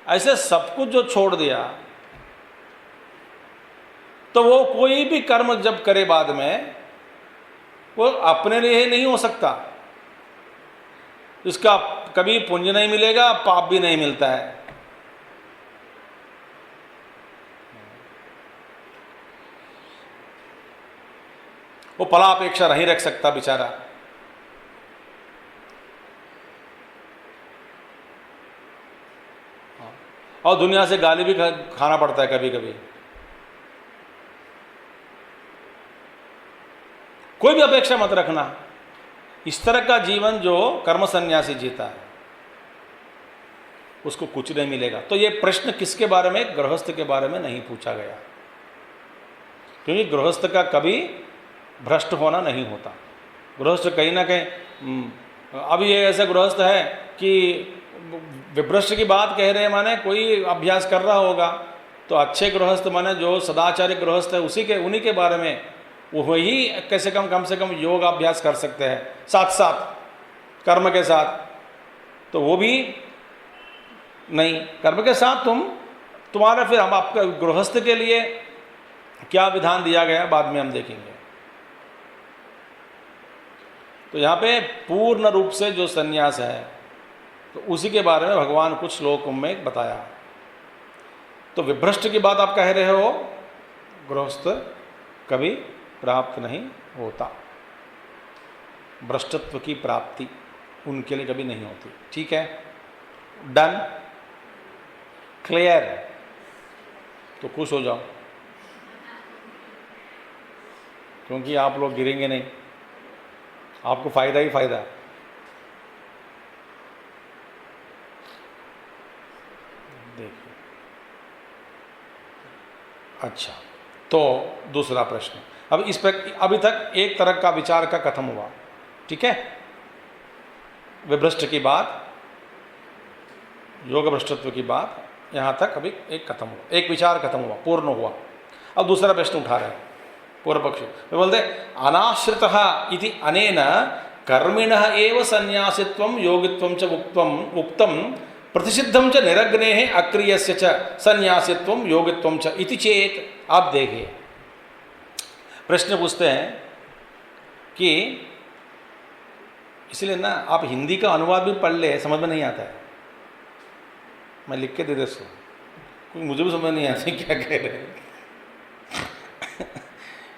ऐसे सब कुछ जो छोड़ दिया, तो वो कोई भी कर्म जब करे बाद में वो अपने लिए नहीं हो सकता, इसका कभी पुण्य नहीं मिलेगा, पाप भी नहीं मिलता है। वो फलापेक्षा नहीं रख सकता बेचारा। और दुनिया से गाली भी खाना पड़ता है कभी कभी। कोई भी अपेक्षा मत रखना। इस तरह का जीवन जो कर्म सन्यासी जीता है उसको कुछ नहीं मिलेगा। तो ये प्रश्न किसके बारे में? गृहस्थ के बारे में नहीं पूछा गया, क्योंकि गृहस्थ का कभी भ्रष्ट होना नहीं होता। गृहस्थ कहीं ना कहीं, अब ये ऐसा गृहस्थ है कि विभ्रष्ट की बात कह रहे हैं, माने कोई अभ्यास कर रहा होगा, तो अच्छे गृहस्थ माने जो सदाचारी गृहस्थ है उन्हीं के बारे में वही कैसे कम से कम योग अभ्यास कर सकते हैं साथ साथ कर्म के साथ। तो वो भी नहीं, कर्म के साथ तुम्हारा फिर हम आपका गृहस्थ के लिए क्या विधान दिया गया बाद में हम देखेंगे। तो यहाँ पे पूर्ण रूप से जो सन्यास है तो उसी के बारे में भगवान कुछ श्लोकों में बताया। तो विभ्रष्ट की बात आप कह रहे हो, गृहस्थ कभी प्राप्त नहीं होता, भ्रष्टत्व की प्राप्ति उनके लिए कभी नहीं होती। ठीक है, डन, क्लियर? तो खुश हो जाओ, क्योंकि आप लोग गिरेंगे नहीं, आपको फायदा ही फायदा। देखिए, अच्छा, तो दूसरा प्रश्न। अब इस पर अभी तक एक तरह का विचार का खत्म हुआ। ठीक है, विभ्रष्ट की बात, योग भ्रष्टत्व की बात, यहाँ तक अभी एक खत्म हुआ, एक विचार खत्म हुआ, पूर्ण हुआ। अब दूसरा प्रश्न उठा रहे हैं पूर्व पक्षी। वे बोलते अनाश्रितः इति अनेन कर्मिणः एव सन्यासित्वं योगित्वं च उक्तं प्रतिषिद्धं च निरग्नेः अक्रियस्य च सन्यासित्वं योगित्वं च इति चेत। आप देखिए, प्रश्न पूछते हैं कि इसलिए ना आप हिंदी का अनुवाद भी पढ़ ले, समझ में नहीं आता है, मैं लिख के दे दे सो, क्योंकि मुझे भी समझ नहीं आता क्या कह रहे हैं।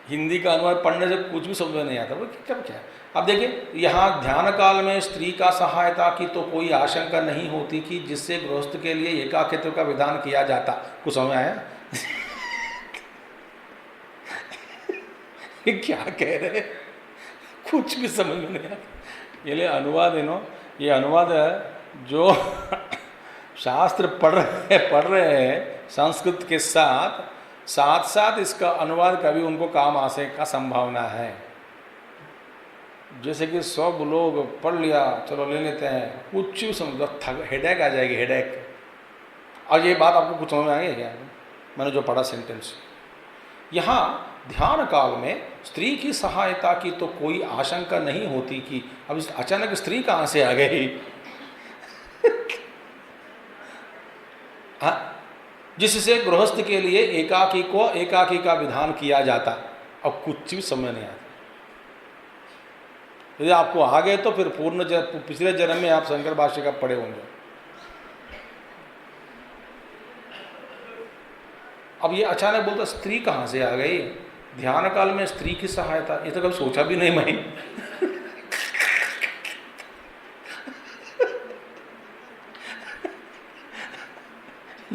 हिंदी का अनुवाद पढ़ने से कुछ भी समझ में नहीं आता, वो क्या। अब देखिए, यहाँ ध्यान काल में स्त्री का सहायता की तो कोई आशंका नहीं होती कि जिससे गृहस्थ के लिए एकाकित्व का विधान किया जाता। कुछ समझ में आया? क्या कह रहे, कुछ भी समझ में नहीं आता। ये लिए अनुवाद है नो, ये अनुवाद है जो शास्त्र पढ़ रहे हैं संस्कृत के साथ साथ इसका अनुवाद कभी उनको काम आने का संभावना है। जैसे कि सब लोग पढ़ लिया, चलो ले लेते हैं, कुछ भी समझ, हेडेक आ जाएगी, हेडेक। और ये बात आपको कुछ समझ में आएगी क्या? मैंने जो पढ़ा सेंटेंस, यहाँ ध्यान काल में स्त्री की सहायता की तो कोई आशंका नहीं होती कि अब अचानक स्त्री कहाँ से आ गई। जिससे गृहस्थ के लिए एकाकी को एकाकी का विधान किया जाता। अब कुछ भी समझ नहीं आता। यदि आपको आ गए तो फिर पिछले जन्म में आप शंकर भाष्य का पढ़े होंगे। अब ये अचानक बोलता स्त्री कहाँ से आ गई, ध्यान काल में स्त्री की सहायता, ये तो कभी सोचा भी नहीं मैं।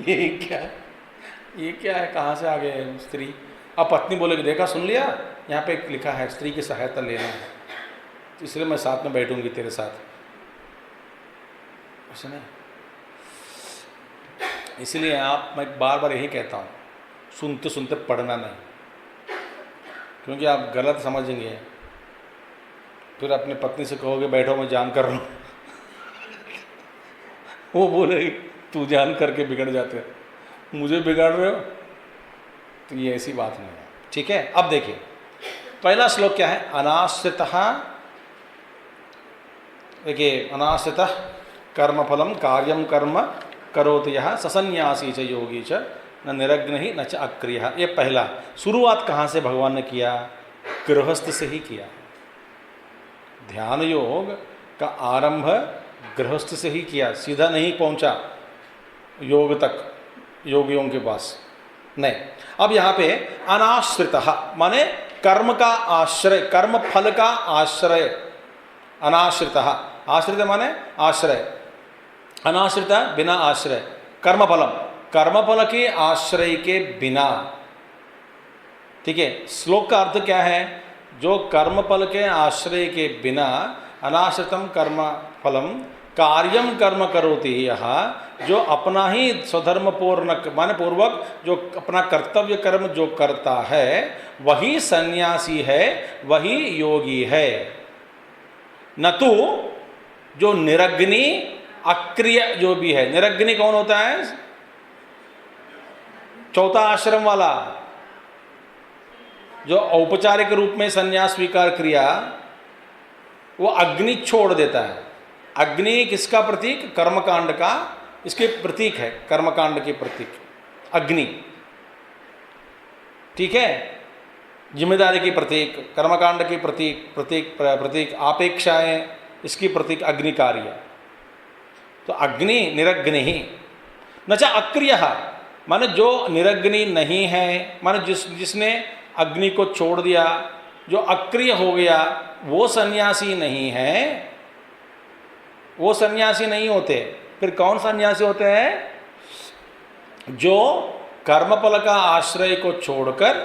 ये क्या है, कहाँ से आ गए स्त्री। अब पत्नी बोलेगी देखा सुन लिया, यहाँ पे लिखा है स्त्री की सहायता लेना है, तो इसलिए मैं साथ में बैठूंगी तेरे साथ। ऐसा नहीं, इसलिए मैं बार बार यही कहता हूँ, सुनते सुनते पढ़ना नहीं, क्योंकि आप गलत समझेंगे, फिर अपनी पत्नी से कहोगे बैठो मैं जान कर लूँ, वो बोलेगी तू जान करके बिगड़ जाते हो, मुझे बिगाड़ रहे हो, तो ये ऐसी बात नहीं है। ठीक है, अब देखिए पहला श्लोक क्या है, अनाश्रितः, देखिए अनाश्रितः कर्मफलम कार्यम कर्म करोति यः ससन्यासी च योगी च न निरग्नि न च अक्रियः। ये पहला शुरुआत कहाँ से भगवान ने किया, गृहस्थ से ही किया। ध्यान योग का आरंभ गृहस्थ से ही किया, सीधा नहीं पहुंचा योग तक, योगियों के पास नहीं। अब यहाँ पे अनाश्रितः माने कर्म का आश्रय, कर्म फल का आश्रय, अनाश्रितः, आश्रित माने आश्रय, अनाश्रित बिना आश्रय, कर्मफलम, कर्मफल के आश्रय के बिना। ठीक है, श्लोक का अर्थ क्या है, जो कर्मफल के आश्रय के बिना, अनाश्रितम कर्मफलम कार्यम कर्म करोति यह, जो अपना ही स्वधर्म पूर्णक माने पूर्वक जो अपना कर्तव्य कर्म जो करता है वही सन्यासी है, वही योगी है। न तो जो निरग्नि अक्रिय जो भी है, निरग्नि कौन होता है, चौथा आश्रम वाला, जो औपचारिक रूप में सन्यास स्वीकार किया वो अग्नि छोड़ देता है। अग्नि किसका प्रतीक, कर्मकांड का, इसके प्रतीक है, कर्मकांड के प्रतीक अग्नि। ठीक है, जिम्मेदारी की प्रतीक, कर्मकांड की प्रतीक अपेक्षाएं, इसकी प्रतीक अग्नि कार्य। तो अग्नि निरग्नि ही न च अक्रियः, माने जो निरग्नि नहीं है, माने जिसने अग्नि को छोड़ दिया, जो अक्रिय हो गया, वो सन्यासी नहीं है, वो सन्यासी नहीं होते। फिर कौन सन्यासी होते हैं, जो कर्मफल का आश्रय को छोड़कर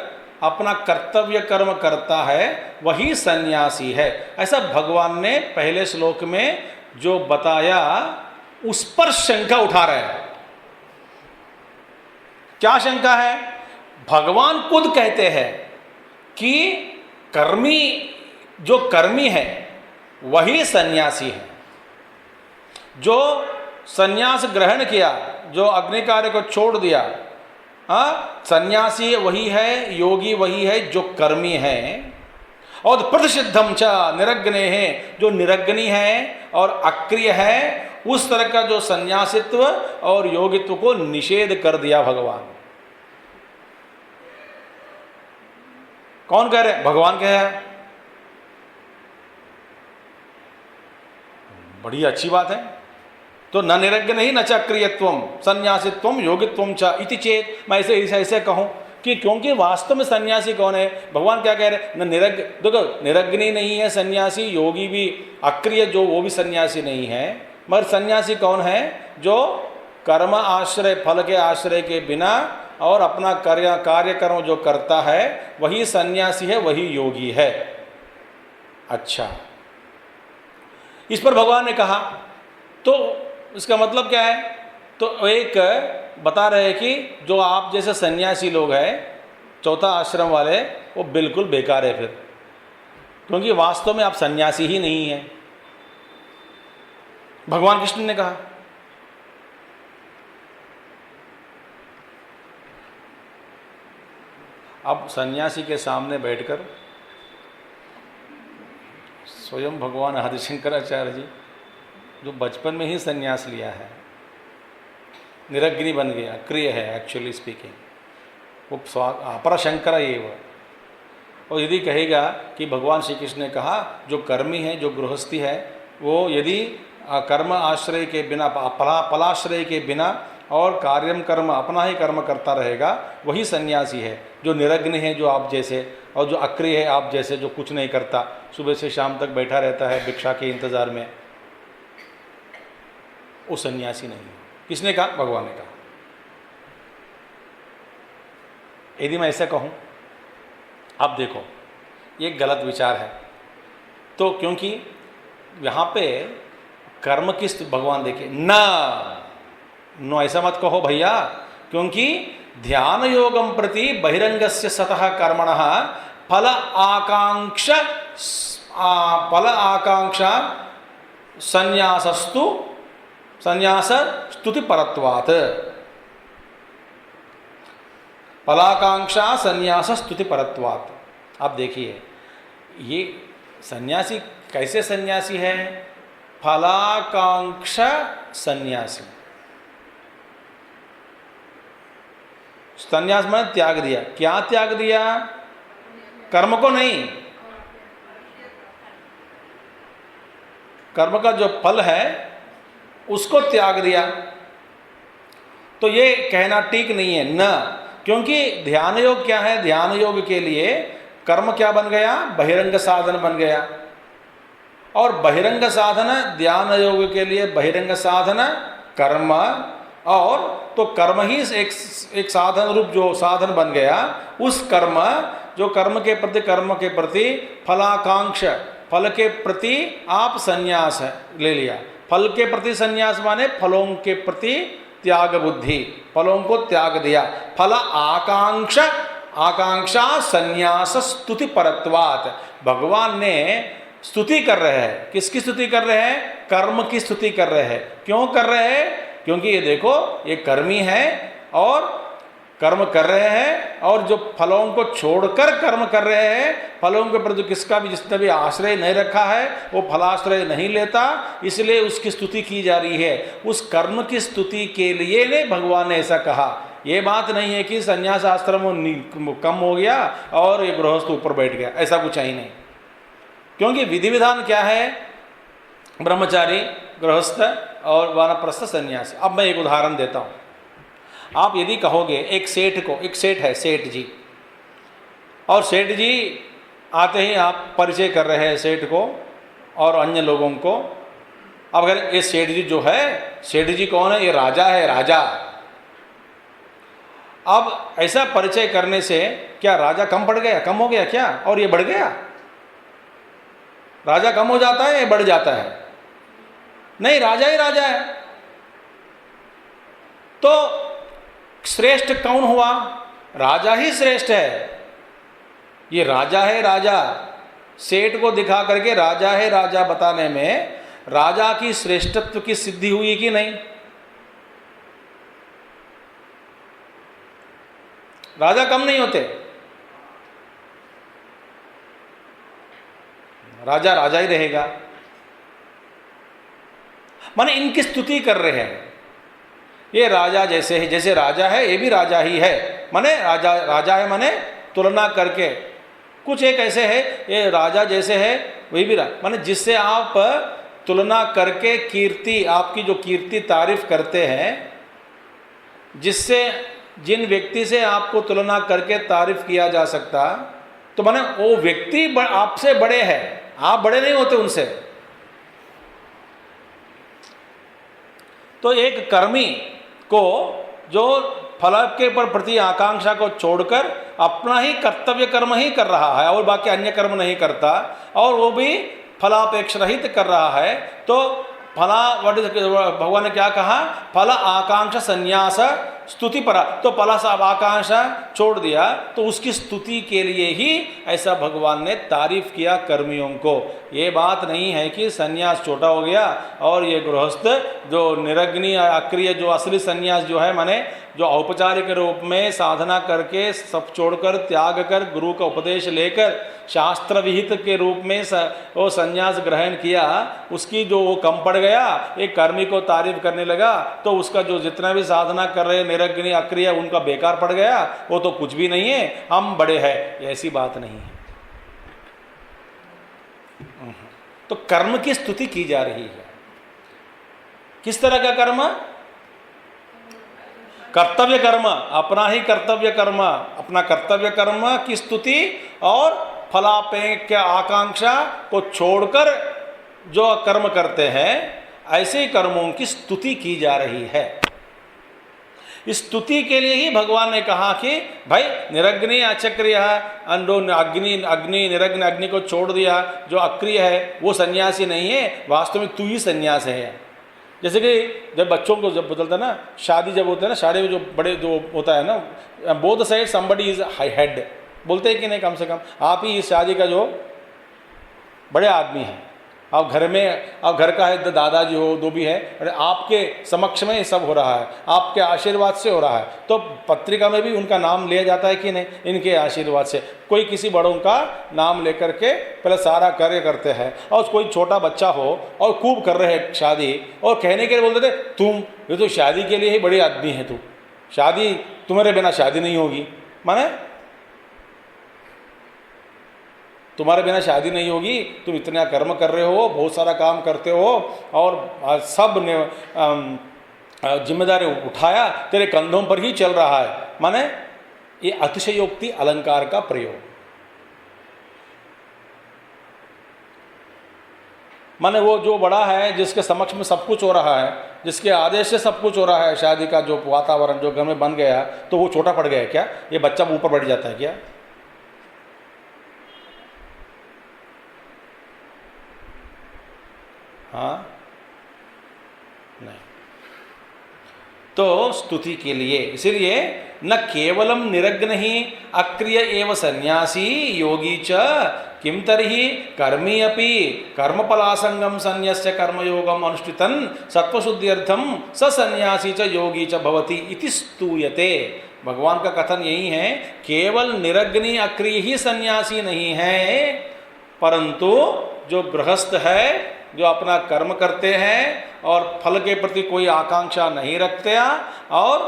अपना कर्तव्य कर्म करता है, वही सन्यासी है। ऐसा भगवान ने पहले श्लोक में जो बताया उस पर शंका उठा रहे हैं। क्या शंका है, भगवान खुद कहते हैं कि कर्मी, जो कर्मी है वही सन्यासी है। जो सन्यास ग्रहण किया, जो अग्नि कार्य को छोड़ दिया, सन्यासी वही है, योगी वही है जो कर्मी है। और प्रतिषिद्धम च निरग्ने है, जो निरग्नि है और अक्रिय है, उस तरह का जो सन्यासित्व और योगित्व को निषेध कर दिया भगवान। कौन कह रहे, भगवान कह रहे। बड़ी अच्छी बात है। तो न निरग्नि ही न च अक्रियत्वम सन्यासित्वम योगित्वम च इति चेत, मैं ऐसे कहूं कि क्योंकि वास्तव में सन्यासी कौन है, भगवान क्या कह रहे, न देखो निरग्नि नहीं है सन्यासी, योगी भी अक्रिय जो वो भी सन्यासी नहीं है, मगर सन्यासी कौन है, जो कर्म आश्रय, फल के आश्रय के बिना और अपना कार्य कर्म जो करता है वही सन्यासी है, वही योगी है। अच्छा, इस पर भगवान ने कहा, तो इसका मतलब क्या है, तो एक बता रहे हैं कि जो आप जैसे सन्यासी लोग हैं, चौथा आश्रम वाले, वो बिल्कुल बेकार है फिर, क्योंकि वास्तव में आप सन्यासी ही नहीं हैं। भगवान कृष्ण ने कहा। अब सन्यासी के सामने बैठकर स्वयं भगवान आदि शंकराचार्य जी, जो बचपन में ही सन्यास लिया है, निरग्नि बन गया, अक्रिय है एक्चुअली स्पीकिंग, वो अपर शंकर एव। और यदि कहेगा कि भगवान श्री कृष्ण ने कहा जो कर्मी है, जो गृहस्थी है, वो यदि कर्म आश्रय के बिना, फलाश्रय के बिना और कार्यम कर्म अपना ही कर्म करता रहेगा, वही सन्यासी है। जो निरग्नि है, जो आप जैसे, और जो अक्रिय है आप जैसे, जो कुछ नहीं करता, सुबह से शाम तक बैठा रहता है भिक्षा के इंतजार में, वो सन्यासी नहीं है। किसने कहा? भगवान ने कहा। यदि मैं ऐसा कहूँ, अब देखो ये गलत विचार है, तो क्योंकि यहाँ पे कर्म किस, भगवान देखिए ना, नो ऐसा मत कहो भैया, क्योंकि ध्यान योगम प्रति बहिरंगस्य सतः कर्मणः फल आकांक्षा संन्यास स्तुति परत्वात्, फलाकांक्षा संन्यास स्तुति परत्वात्। आप देखिए ये सन्यासी कैसे सन्यासी है? फलाकांक्षा सन्यासी। संन्यास मैंने त्याग दिया। क्या त्याग दिया? कर्म को नहीं, कर्म का जो फल है उसको त्याग दिया। तो ये कहना ठीक नहीं है न, क्योंकि ध्यान योग क्या है? ध्यान योग के लिए कर्म क्या बन गया? बहिरंग साधन बन गया। और बहिरंग साधन, ध्यान योग के लिए बहिरंग साधन कर्म, और तो कर्म ही एक साधन रूप जो साधन बन गया, उस कर्म, जो कर्म के प्रति फलाकांक्ष, फल के प्रति आप संन्यास ले लिया। फल के प्रति संन्यास माने फलों के प्रति त्याग बुद्धि, फलों को त्याग दिया। फल आकांक्षा संन्यास स्तुति परत्वात्। भगवान ने स्तुति कर रहे हैं। किसकी स्तुति कर रहे हैं? कर्म की स्तुति कर रहे हैं। क्यों कर रहे हैं? क्योंकि ये देखो ये कर्मी है और कर्म कर रहे हैं, और जो फलों को छोड़कर कर्म कर रहे हैं, फलों के प्रति किसका भी, जिसने भी आश्रय नहीं रखा है वो फलाश्रय नहीं लेता, इसलिए उसकी स्तुति की जा रही है। उस कर्म की स्तुति के लिए ने भगवान ने ऐसा कहा। ये बात नहीं है कि संन्यास आश्रम कम हो गया और ये गृहस्थ ऊपर बैठ गया, ऐसा कुछ ही नहीं। क्योंकि विधि विधान क्या है? ब्रह्मचारी, गृहस्थ और वानप्रस्थ, सन्यासी। अब मैं एक उदाहरण देता हूँ। आप यदि कहोगे एक सेठ को, एक सेठ है, सेठ जी, और सेठ जी आते ही आप परिचय कर रहे हैं सेठ को और अन्य लोगों को। अब अगर ये सेठ जी जो है, सेठ जी कौन है? ये राजा है, राजा। अब ऐसा परिचय करने से क्या राजा कम पड़ गया, कम हो गया क्या? और ये बढ़ गया? राजा कम हो जाता है या बढ़ जाता है? नहीं, राजा ही राजा है। तो श्रेष्ठ कौन हुआ? राजा ही श्रेष्ठ है। ये राजा है, राजा। सेठ को दिखा करके राजा है, राजा बताने में राजा की श्रेष्ठत्व की सिद्धि हुई कि नहीं? राजा कम नहीं होते, राजा राजा ही रहेगा। माने इनकी स्तुति कर रहे हैं। ये राजा जैसे है, जैसे राजा है ये भी राजा ही है। माने राजा राजा है, माने तुलना करके कुछ एक ऐसे है, ये राजा जैसे है वही भी माने जिससे आप तुलना करके कीर्ति, आपकी जो कीर्ति तारीफ करते हैं, जिससे जिन व्यक्ति से आपको तुलना करके तारीफ किया जा सकता, तो माने वो व्यक्ति आपसे बड़े हैं, आप बड़े नहीं होते उनसे। तो एक कर्मी को जो फल के प्रति आकांक्षा को छोड़कर अपना ही कर्तव्य कर्म ही कर रहा है और बाकी अन्य कर्म नहीं करता, और वो भी फलापेक्ष रहित कर रहा है, तो भगवान ने क्या कहा? फल आकांक्षा संन्यास स्तुति परा। तो फल आकांक्षा छोड़ दिया, तो उसकी स्तुति के लिए ही ऐसा भगवान ने तारीफ किया कर्मियों को। ये बात नहीं है कि संन्यास छोटा हो गया और ये गृहस्थ जो निरग्नि अक्रिय, जो असली संन्यास जो है, माने जो औपचारिक रूप में साधना करके सब छोड़कर त्याग कर गुरु का उपदेश लेकर शास्त्र विहित के रूप में वो संन्यास ग्रहण किया, उसकी जो वो कम पड़ गया, एक कर्मी को तारीफ करने लगा, तो उसका जो जितना भी साधना कर रहे निरग्नि अक्रिय उनका बेकार पड़ गया, वो तो कुछ भी नहीं है, हम बड़े हैं, ऐसी बात नहीं है। तो कर्म की स्तुति की जा रही है। किस तरह का कर्म? कर्तव्य कर्म, अपना ही कर्तव्य कर्म, अपना कर्तव्य कर्म की स्तुति और फलापेक्ष आकांक्षा को छोड़कर जो कर्म करते हैं, ऐसे कर्मों की स्तुति की जा रही है। इस स्तुति के लिए ही भगवान ने कहा कि भाई निरग्नि अचक्रिय, अग्नि निरग्नि, अग्नि को छोड़ दिया, जो अक्रिय है वो सन्यासी नहीं है, वास्तव में तू ही सन्यास है। जैसे कि जब बच्चों को जब बदलता है ना, शादी जब होता है ना, शादी में जो बड़े जो होता है ना, both side somebody is high head, बोलते हैं कि नहीं, कम से कम आप ही इस शादी का जो बड़े आदमी हैं, आप घर में, आप घर का है, दादाजी हो, जो भी है, आपके समक्ष में ये सब हो रहा है, आपके आशीर्वाद से हो रहा है। तो पत्रिका में भी उनका नाम लिया जाता है कि नहीं, इनके आशीर्वाद से। कोई किसी बड़ों का नाम लेकर के पहले सारा कार्य करते हैं, और कोई छोटा बच्चा हो और खूब कर रहे हैं शादी, और कहने के लिए बोलते थे तुम ये तो शादी के लिए ही बड़े आदमी है, तू शादी, तुम्हारे बिना शादी नहीं होगी, माने तुम्हारे बिना शादी नहीं होगी, तुम इतना कर्म कर रहे हो, बहुत सारा काम करते हो, और सब ने जिम्मेदारी उठाया, तेरे कंधों पर ही चल रहा है। माने ये अतिशयोक्ति अलंकार का प्रयोग। माने वो जो बड़ा है, जिसके समक्ष में सब कुछ हो रहा है, जिसके आदेश से सब कुछ हो रहा है, शादी का जो वातावरण जो घर में बन गया, तो वो छोटा पड़ गया क्या? ये बच्चा ऊपर बढ़ जाता है क्या? हाँ, नहीं। तो स्तुति के लिए, इसीलिए न केवलम निरग्न ही अक्रिय एव सन्यासी योगी च किम तर्हि कर्मी अपि कर्मफलासंगम सन्यस्य कर्मयोगम अनुष्ठितन सत्वशुद्ध्यर्थम स सन्यासी च योगी च भवति इति स्तूयते। भगवान का कथन यही है, केवल निरग्नि अक्रिय ही सन्यासी नहीं है, परंतु जो गृहस्थ है, जो अपना कर्म करते हैं और फल के प्रति कोई आकांक्षा नहीं रखते और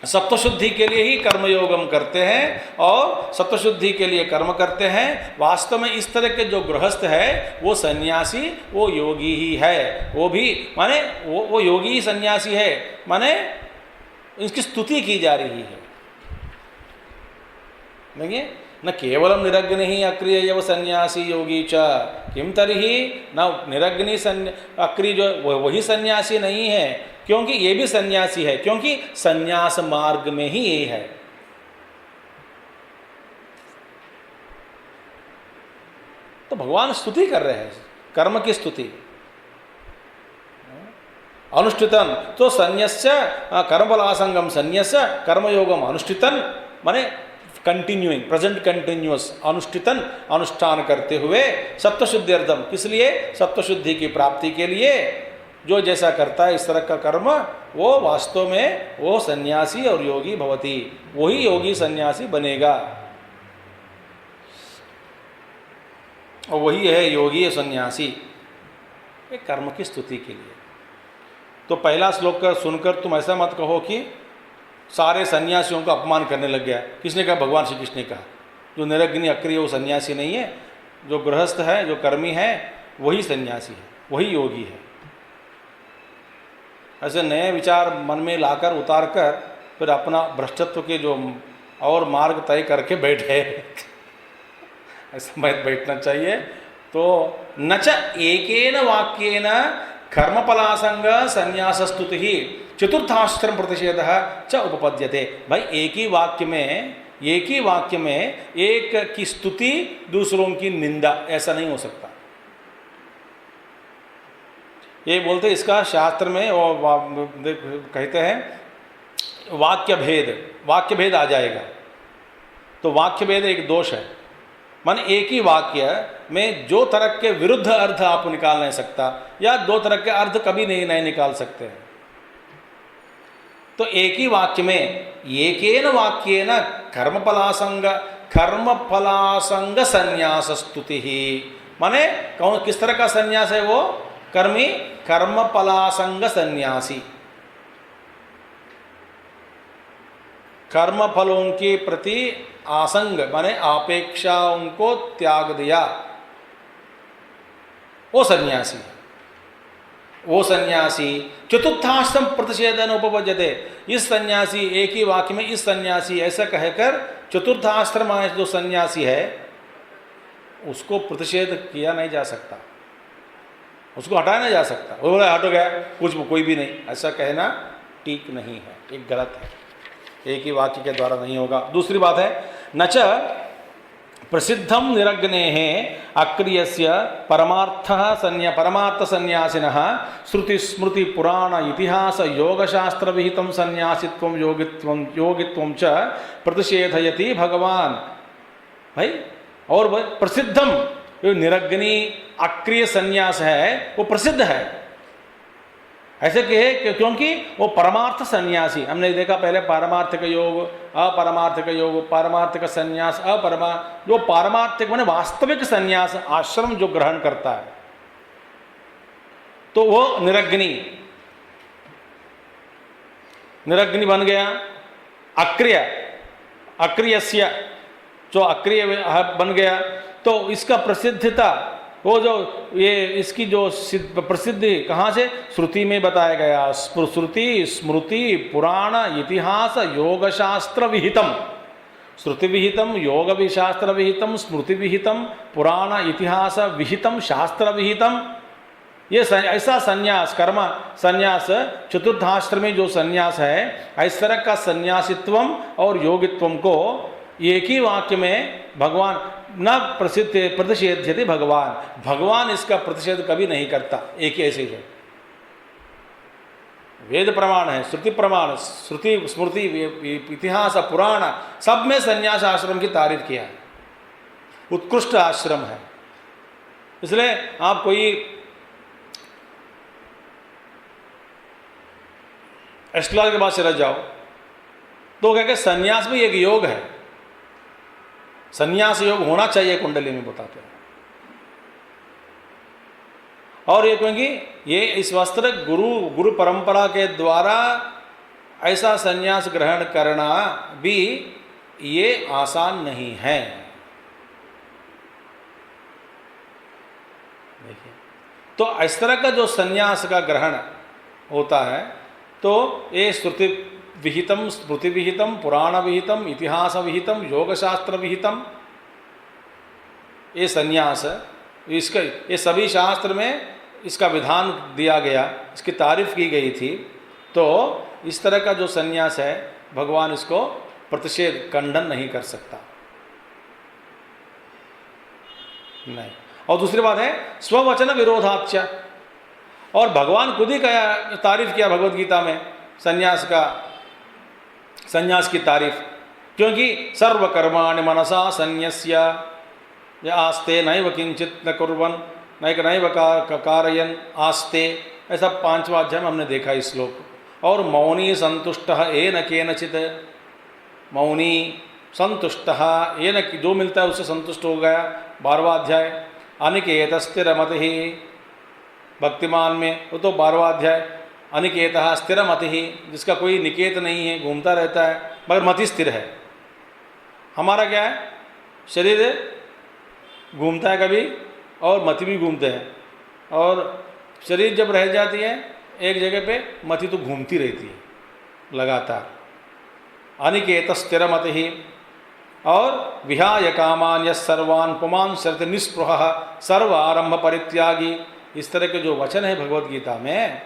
सत्वशुद्धि के लिए ही कर्मयोगम करते हैं और सत्वशुद्धि के लिए कर्म करते हैं, वास्तव में इस तरह के जो गृहस्थ है वो सन्यासी, वो योगी ही है। वो भी माने वो योगी ही सन्यासी है, माने इसकी स्तुति की जा रही है। देखिए, न केवलम निरग्नि ही अक्रिय एव सन्यासी योगी च किम तर्हि, न निरग्नि अक्रिय जो वही सन्यासी नहीं है, क्योंकि ये भी सन्यासी है, क्योंकि सन्यास मार्ग में ही ये है। तो भगवान स्तुति कर रहे हैं, कर्म की स्तुति। अनुष्ठितन तो सन्यस्य कर्मफलासंगम सन्यस्य कर्मयोगम अनुष्ठितन, माने कंटिन्यूइंग, प्रेजेंट कंटिन्यूअस, अनुष्ठितन अनुष्ठान करते हुए सत्वशुद्ध्यर्थम, किस लिए? सत्वशुद्धि की प्राप्ति के लिए। जो जैसा करता है इस तरह का कर्म, वो वास्तव में वो सन्यासी और योगी भवति, वही योगी सन्यासी बनेगा, और वही है योगी सन्यासी। एक कर्म की स्तुति के लिए। तो पहला श्लोक का सुनकर तुम ऐसा मत कहो कि सारे सन्यासियों का अपमान करने लग गया। किसने कहा? भगवान श्री कृष्ण ने कहा। जो निरग्नि अक्रिय वो सन्यासी नहीं है, जो गृहस्थ है, जो कर्मी है, वही सन्यासी है, वही योगी है। ऐसे नए विचार मन में लाकर उतार कर फिर अपना भ्रष्टत्व के जो और मार्ग तय करके बैठे, ऐसा बैठना चाहिए। तो न च एकेन वाक्येन कर्मफलासंग संन्यास स्तुति ही चतुर्थाश्रम प्रतिषेध च उपपद्यते। भाई एक ही वाक्य में एक की स्तुति, दूसरों की निंदा, ऐसा नहीं हो सकता। ये बोलते इसका शास्त्र में कहते हैं वाक्य भेद आ जाएगा। तो वाक्य भेद एक दोष है, मान एक ही वाक्य में दो तरह के विरुद्ध अर्थ आप निकाल नहीं सकता, या दो तरह के अर्थ कभी नहीं निकाल सकते हैं। तो एक ही वाक्य में एकेन वाक्येन कर्मफलासंग संन्यास स्तुति ही, माने कौन किस तरह का संन्यास है वो? कर्मी कर्मफलासंग संन्यासी, कर्म फलों के प्रति आसंग माने अपेक्षाओं को त्याग दिया, वो सन्यासी। वो सन्यासी चतुर्थाश्रम प्रतिषेधन उपपद्यते, इस सन्यासी एक ही वाक्य में इस सन्यासी ऐसा कहकर चतुर्थाश्रम जो सन्यासी है उसको प्रतिषेध किया नहीं जा सकता, उसको हटाया नहीं जा सकता। वो बोला हटो गया कुछ कोई भी नहीं, ऐसा कहना ठीक नहीं है, एक गलत है, एक ही वाक्य के द्वारा नहीं होगा। दूसरी बात है नच प्रसिद्धम निरग्नेः अक्रियस्य परमार्थ संन्यासिनः श्रुति स्मृति पुराण इतिहास योगशास्त्र विहितं संन्यासित्वं योगित्वं च प्रतिषेधयति भगवान। भाई और प्रसिद्धम जो निरग्नि अक्रिय संन्यास है वो प्रसिद्ध है, ऐसे कहे क्योंकि वो परमार्थ सन्यासी, हमने देखा पहले पारमार्थिक योग, अपरमार्थिक योग, पारमार्थिक संन्यास, जो पारमार्थिक माने वास्तविक संन्यास आश्रम जो ग्रहण करता है तो वो निरग्नि बन गया। अक्रियस्य जो अक्रिय बन गया, तो इसका प्रसिद्धता वो जो ये इसकी जो प्रसिद्धि कहाँ से? श्रुति में बताया गया, श्रुति स्मृति पुराण इतिहास योग शास्त्र विहितम, श्रुति विहितम योग शास्त्र विहितम स्मृति विहितम पुराण इतिहास विहितम शास्त्र विहितम, ये ऐसा संन्यास कर्म संन्यास चतुर्थाश्रमी जो संन्यास है, इस तरह का संन्यासित्वम और योगित्वम को एक ही वाक्य में भगवान न प्रतिषेध्यति भगवान, भगवान इसका प्रतिषेध कभी नहीं करता। एक ही ऐसे है, वेद प्रमाण है, श्रुति प्रमाण, श्रुति स्मृति इतिहास पुराण सब में संन्यास आश्रम की तारीफ किया है, उत्कृष्ट आश्रम है। इसलिए आप कोई एस्ट्रोलॉजी के पास चले जाओ तो कहते संन्यास में एक योग है, संन्यास योग होना चाहिए कुंडली में बताते हैं। और ये क्योंकि ये इस वस्त्र गुरु परंपरा के द्वारा ऐसा संन्यास ग्रहण करना भी ये आसान नहीं है। देखिए तो इस तरह का जो संन्यास का ग्रहण होता है तो ये श्रुति विहितम स्मृति विहितम पुराण विहितम इतिहास विहितम योगशास्त्र विहितम, ये संन्यास इसका ये सभी शास्त्र में इसका विधान दिया गया, इसकी तारीफ की गई थी। तो इस तरह का जो संन्यास है भगवान इसको प्रतिषेध खंडन नहीं कर सकता, नहीं। और दूसरी बात है स्ववचन विरोधाच्य, और भगवान खुद ही का तारीफ किया भगवत गीता में संन्यास की तारीफ, क्योंकि सर्वकर्माणि मनसा संन्यस्य आस्ते नैव किंचित न कुर्वन् नैव कारयन् आस्ते, ऐसा 5वां अध्याय में हमने देखा इस श्लोक। और मौनी संतुष्टः येन केनचित्, मौनी संतुष्टः येन, जो मिलता है उससे संतुष्ट हो गया, 12वां अध्याय। अनिकेत स्थिरमतिः, भक्तिमान में वो तो 12वां अध्याय। अनिकेतः स्थिरमतिः, जिसका कोई निकेत नहीं है, घूमता रहता है मगर मति स्थिर है। हमारा क्या है, शरीर घूमता है कभी और मति भी घूमते हैं, और शरीर जब रह जाती है एक जगह पे मति तो घूमती रहती है लगातार। अनिकेत स्थिरमतिः और विहाय कामान् यः सर्वान् पुमान् शरति निःस्पृहः सर्व आरंभ परित्यागी, इस तरह के जो वचन है भगवद गीता में,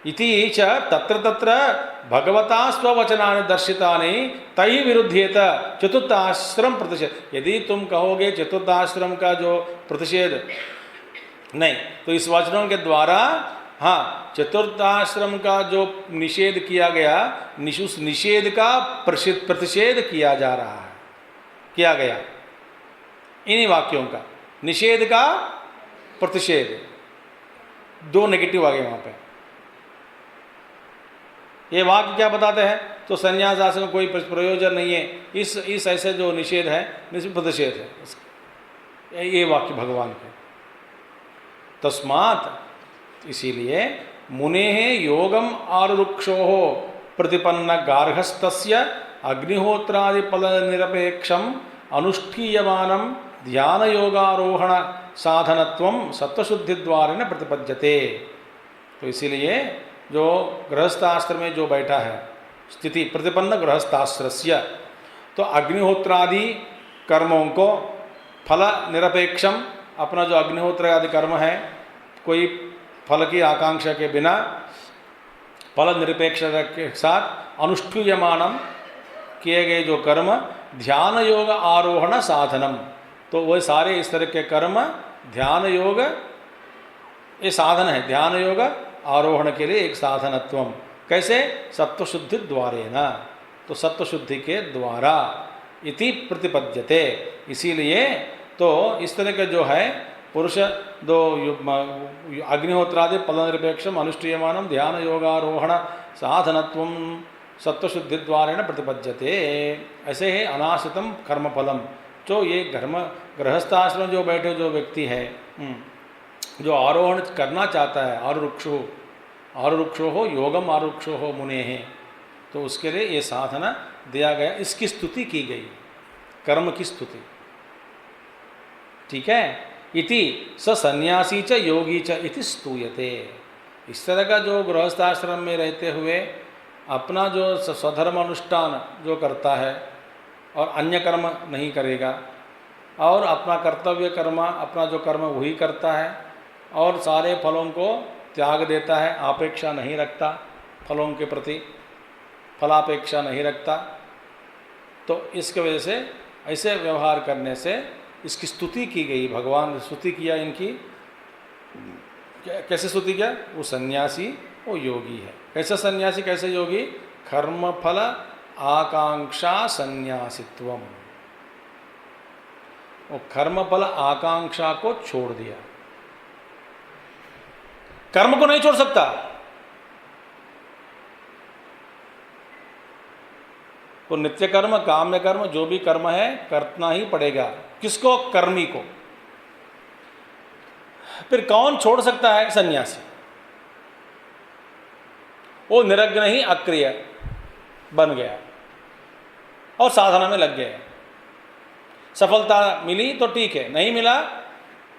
इति च तत्र तत्र भगवता स्ववचनानि दर्शितानि तैः विरुध्येत चतुर्थाश्रम प्रतिषेध। यदि तुम कहोगे चतुर्थाश्रम का जो प्रतिषेध नहीं, तो इस वचनों के द्वारा हाँ चतुर्थाश्रम का जो निषेध किया गया, उस निषेध का प्रतिषेध किया जा रहा है, किया गया इन्हीं वाक्यों का निषेध का प्रतिषेध। 2 नेगेटिव आ गए वहाँ पे। ये वाक्य क्या बताते हैं? तो संन्यास आश्रम में कोई प्रयोजन नहीं है, इस ऐसे जो निषेध है, प्रतिषेध है, ये वाक्य भगवान के। तस्मात् इसीलिए मुने योगम आरुक्षो प्रतिपन्न गार्हस्थ्य अग्निहोत्रादि फल निरपेक्षम अनुष्ठीयमानम ध्यान योगारोहण साधनत्वम सत्वशुद्धि द्वारेण प्रतिपद्यते। तो इसीलिए जो गृहस्थाश्रम में जो बैठा है, स्थिति प्रतिपन्न गृहस्थाश्रस्य, तो अग्निहोत्रादि कर्मों को फल निरपेक्षम, अपना जो अग्निहोत्र आदि कर्म है कोई फल की आकांक्षा के बिना फल निरपेक्षता के साथ अनुष्ठीयमानम किए गए जो कर्म ध्यान योग आरोहण साधनम, तो वह सारे इस तरह के कर्म ध्यान योग ये साधन है, ध्यान योग आरोहण के लिए एक साधनत्वम। कैसे? सत्वशुद्धि द्वारेण, तो सत्वशुद्धि के द्वारा इति प्रतिपद्यते। इसीलिए तो इस तरह के जो है पुरुष दो अग्निहोत्रादि फल निरपेक्षम अनुष्ठीयमानम ध्यान योगारोहण साधनत्वम सत्वशुद्धि द्वारेण प्रतिपद्यते। ऐसे है अनाश्रितम कर्मफलम, जो ये गृहस्थाश्रम जो बैठे जो व्यक्ति है, जो आरोहण करना चाहता है, आरुक्षो हो योगम आरुक्षो हो मुने हैं, तो उसके लिए ये साधना दिया गया, इसकी स्तुति की गई, कर्म की स्तुति। ठीक है। इति स सन्यासी च योगी च इति स्तूयते। इस तरह का जो गृहस्थाश्रम में रहते हुए अपना जो स्वधर्म अनुष्ठान जो करता है और अन्य कर्म नहीं करेगा, और अपना कर्तव्य कर्म, अपना जो कर्म वही करता है और सारे फलों को त्याग देता है, अपेक्षा नहीं रखता फलों के प्रति, फलापेक्षा नहीं रखता, तो इसके वजह से ऐसे व्यवहार करने से इसकी स्तुति की गई। भगवान ने स्तुति किया इनकी, कैसे स्तुति किया? वो सन्यासी, वो योगी है। कैसे सन्यासी, कैसे योगी? कर्मफल आकांक्षा सन्यासित्वम, वो कर्मफल आकांक्षा को छोड़ दिया। कर्म को नहीं छोड़ सकता, तो नित्य कर्म, काम्य कर्म, जो भी कर्म है करना ही पड़ेगा। किसको? कर्मी को। फिर कौन छोड़ सकता है? सन्यासी। वो निरग्न ही अक्रिय बन गया और साधना में लग गया। सफलता मिली तो ठीक है, नहीं मिला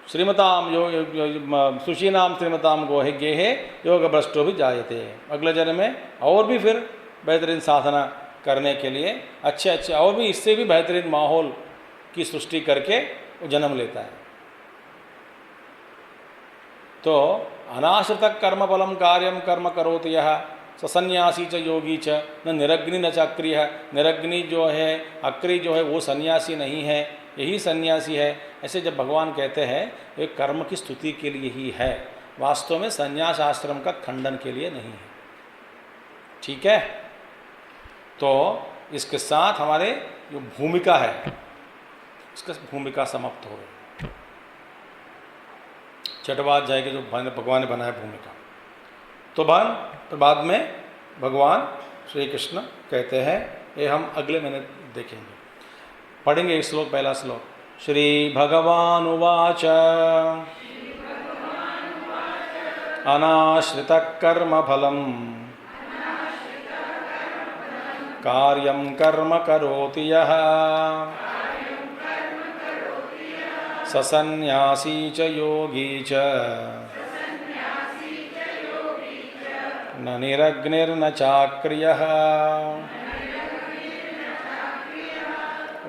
श्रीमताम सुशीनाम श्रीमताम गोहे गेहे योग भ्रष्टो भी जायते। अगले जन्म में और भी फिर बेहतरीन साधना करने के लिए अच्छे और भी इससे भी बेहतरीन माहौल की सृष्टि करके वो जन्म लेता है। तो अनाश्रित कर्म फलम कार्यम कर्म करोति यह सन्यासी च योगी च न निरग्नि न च अक्रिय। निरग्नि जो है, अक्रिय जो है वो सन्यासी नहीं है, यही सन्यासी है। ऐसे जब भगवान कहते हैं ये कर्म की स्तुति के लिए ही है, वास्तव में संन्यास आश्रम का खंडन के लिए नहीं है। ठीक है। तो इसके साथ हमारे जो भूमिका है, इसका भूमिका समाप्त हो गई। छठवाद जाएगी जो भगवान ने बनाया भूमिका। तो बाद में भगवान श्री कृष्ण कहते हैं, ये हम अगले महीने देखेंगे। पढ़ेंगे एक श्लोक, पहला श्लोक। श्री भगवान उवाच अनाश्रित कर्म फलम कार्यं कर्म करोति यः स सन्यासी च योगी च न निरग्निर्न चाक्रियः।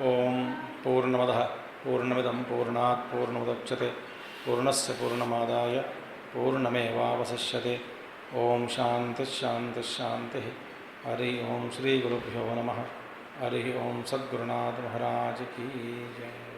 ओम पूर्णमदः पूर्णमिदं पूर्णात् पूर्णमुदच्यते पूर्णस्य पूर्णमादाय पूर्णमेवावशिष्यते। ओम शांति शांति शांति। हरि ओम श्री गुरुभ्यो नमः। हरि ओम सद्गुरुनाथ महाराज की जय।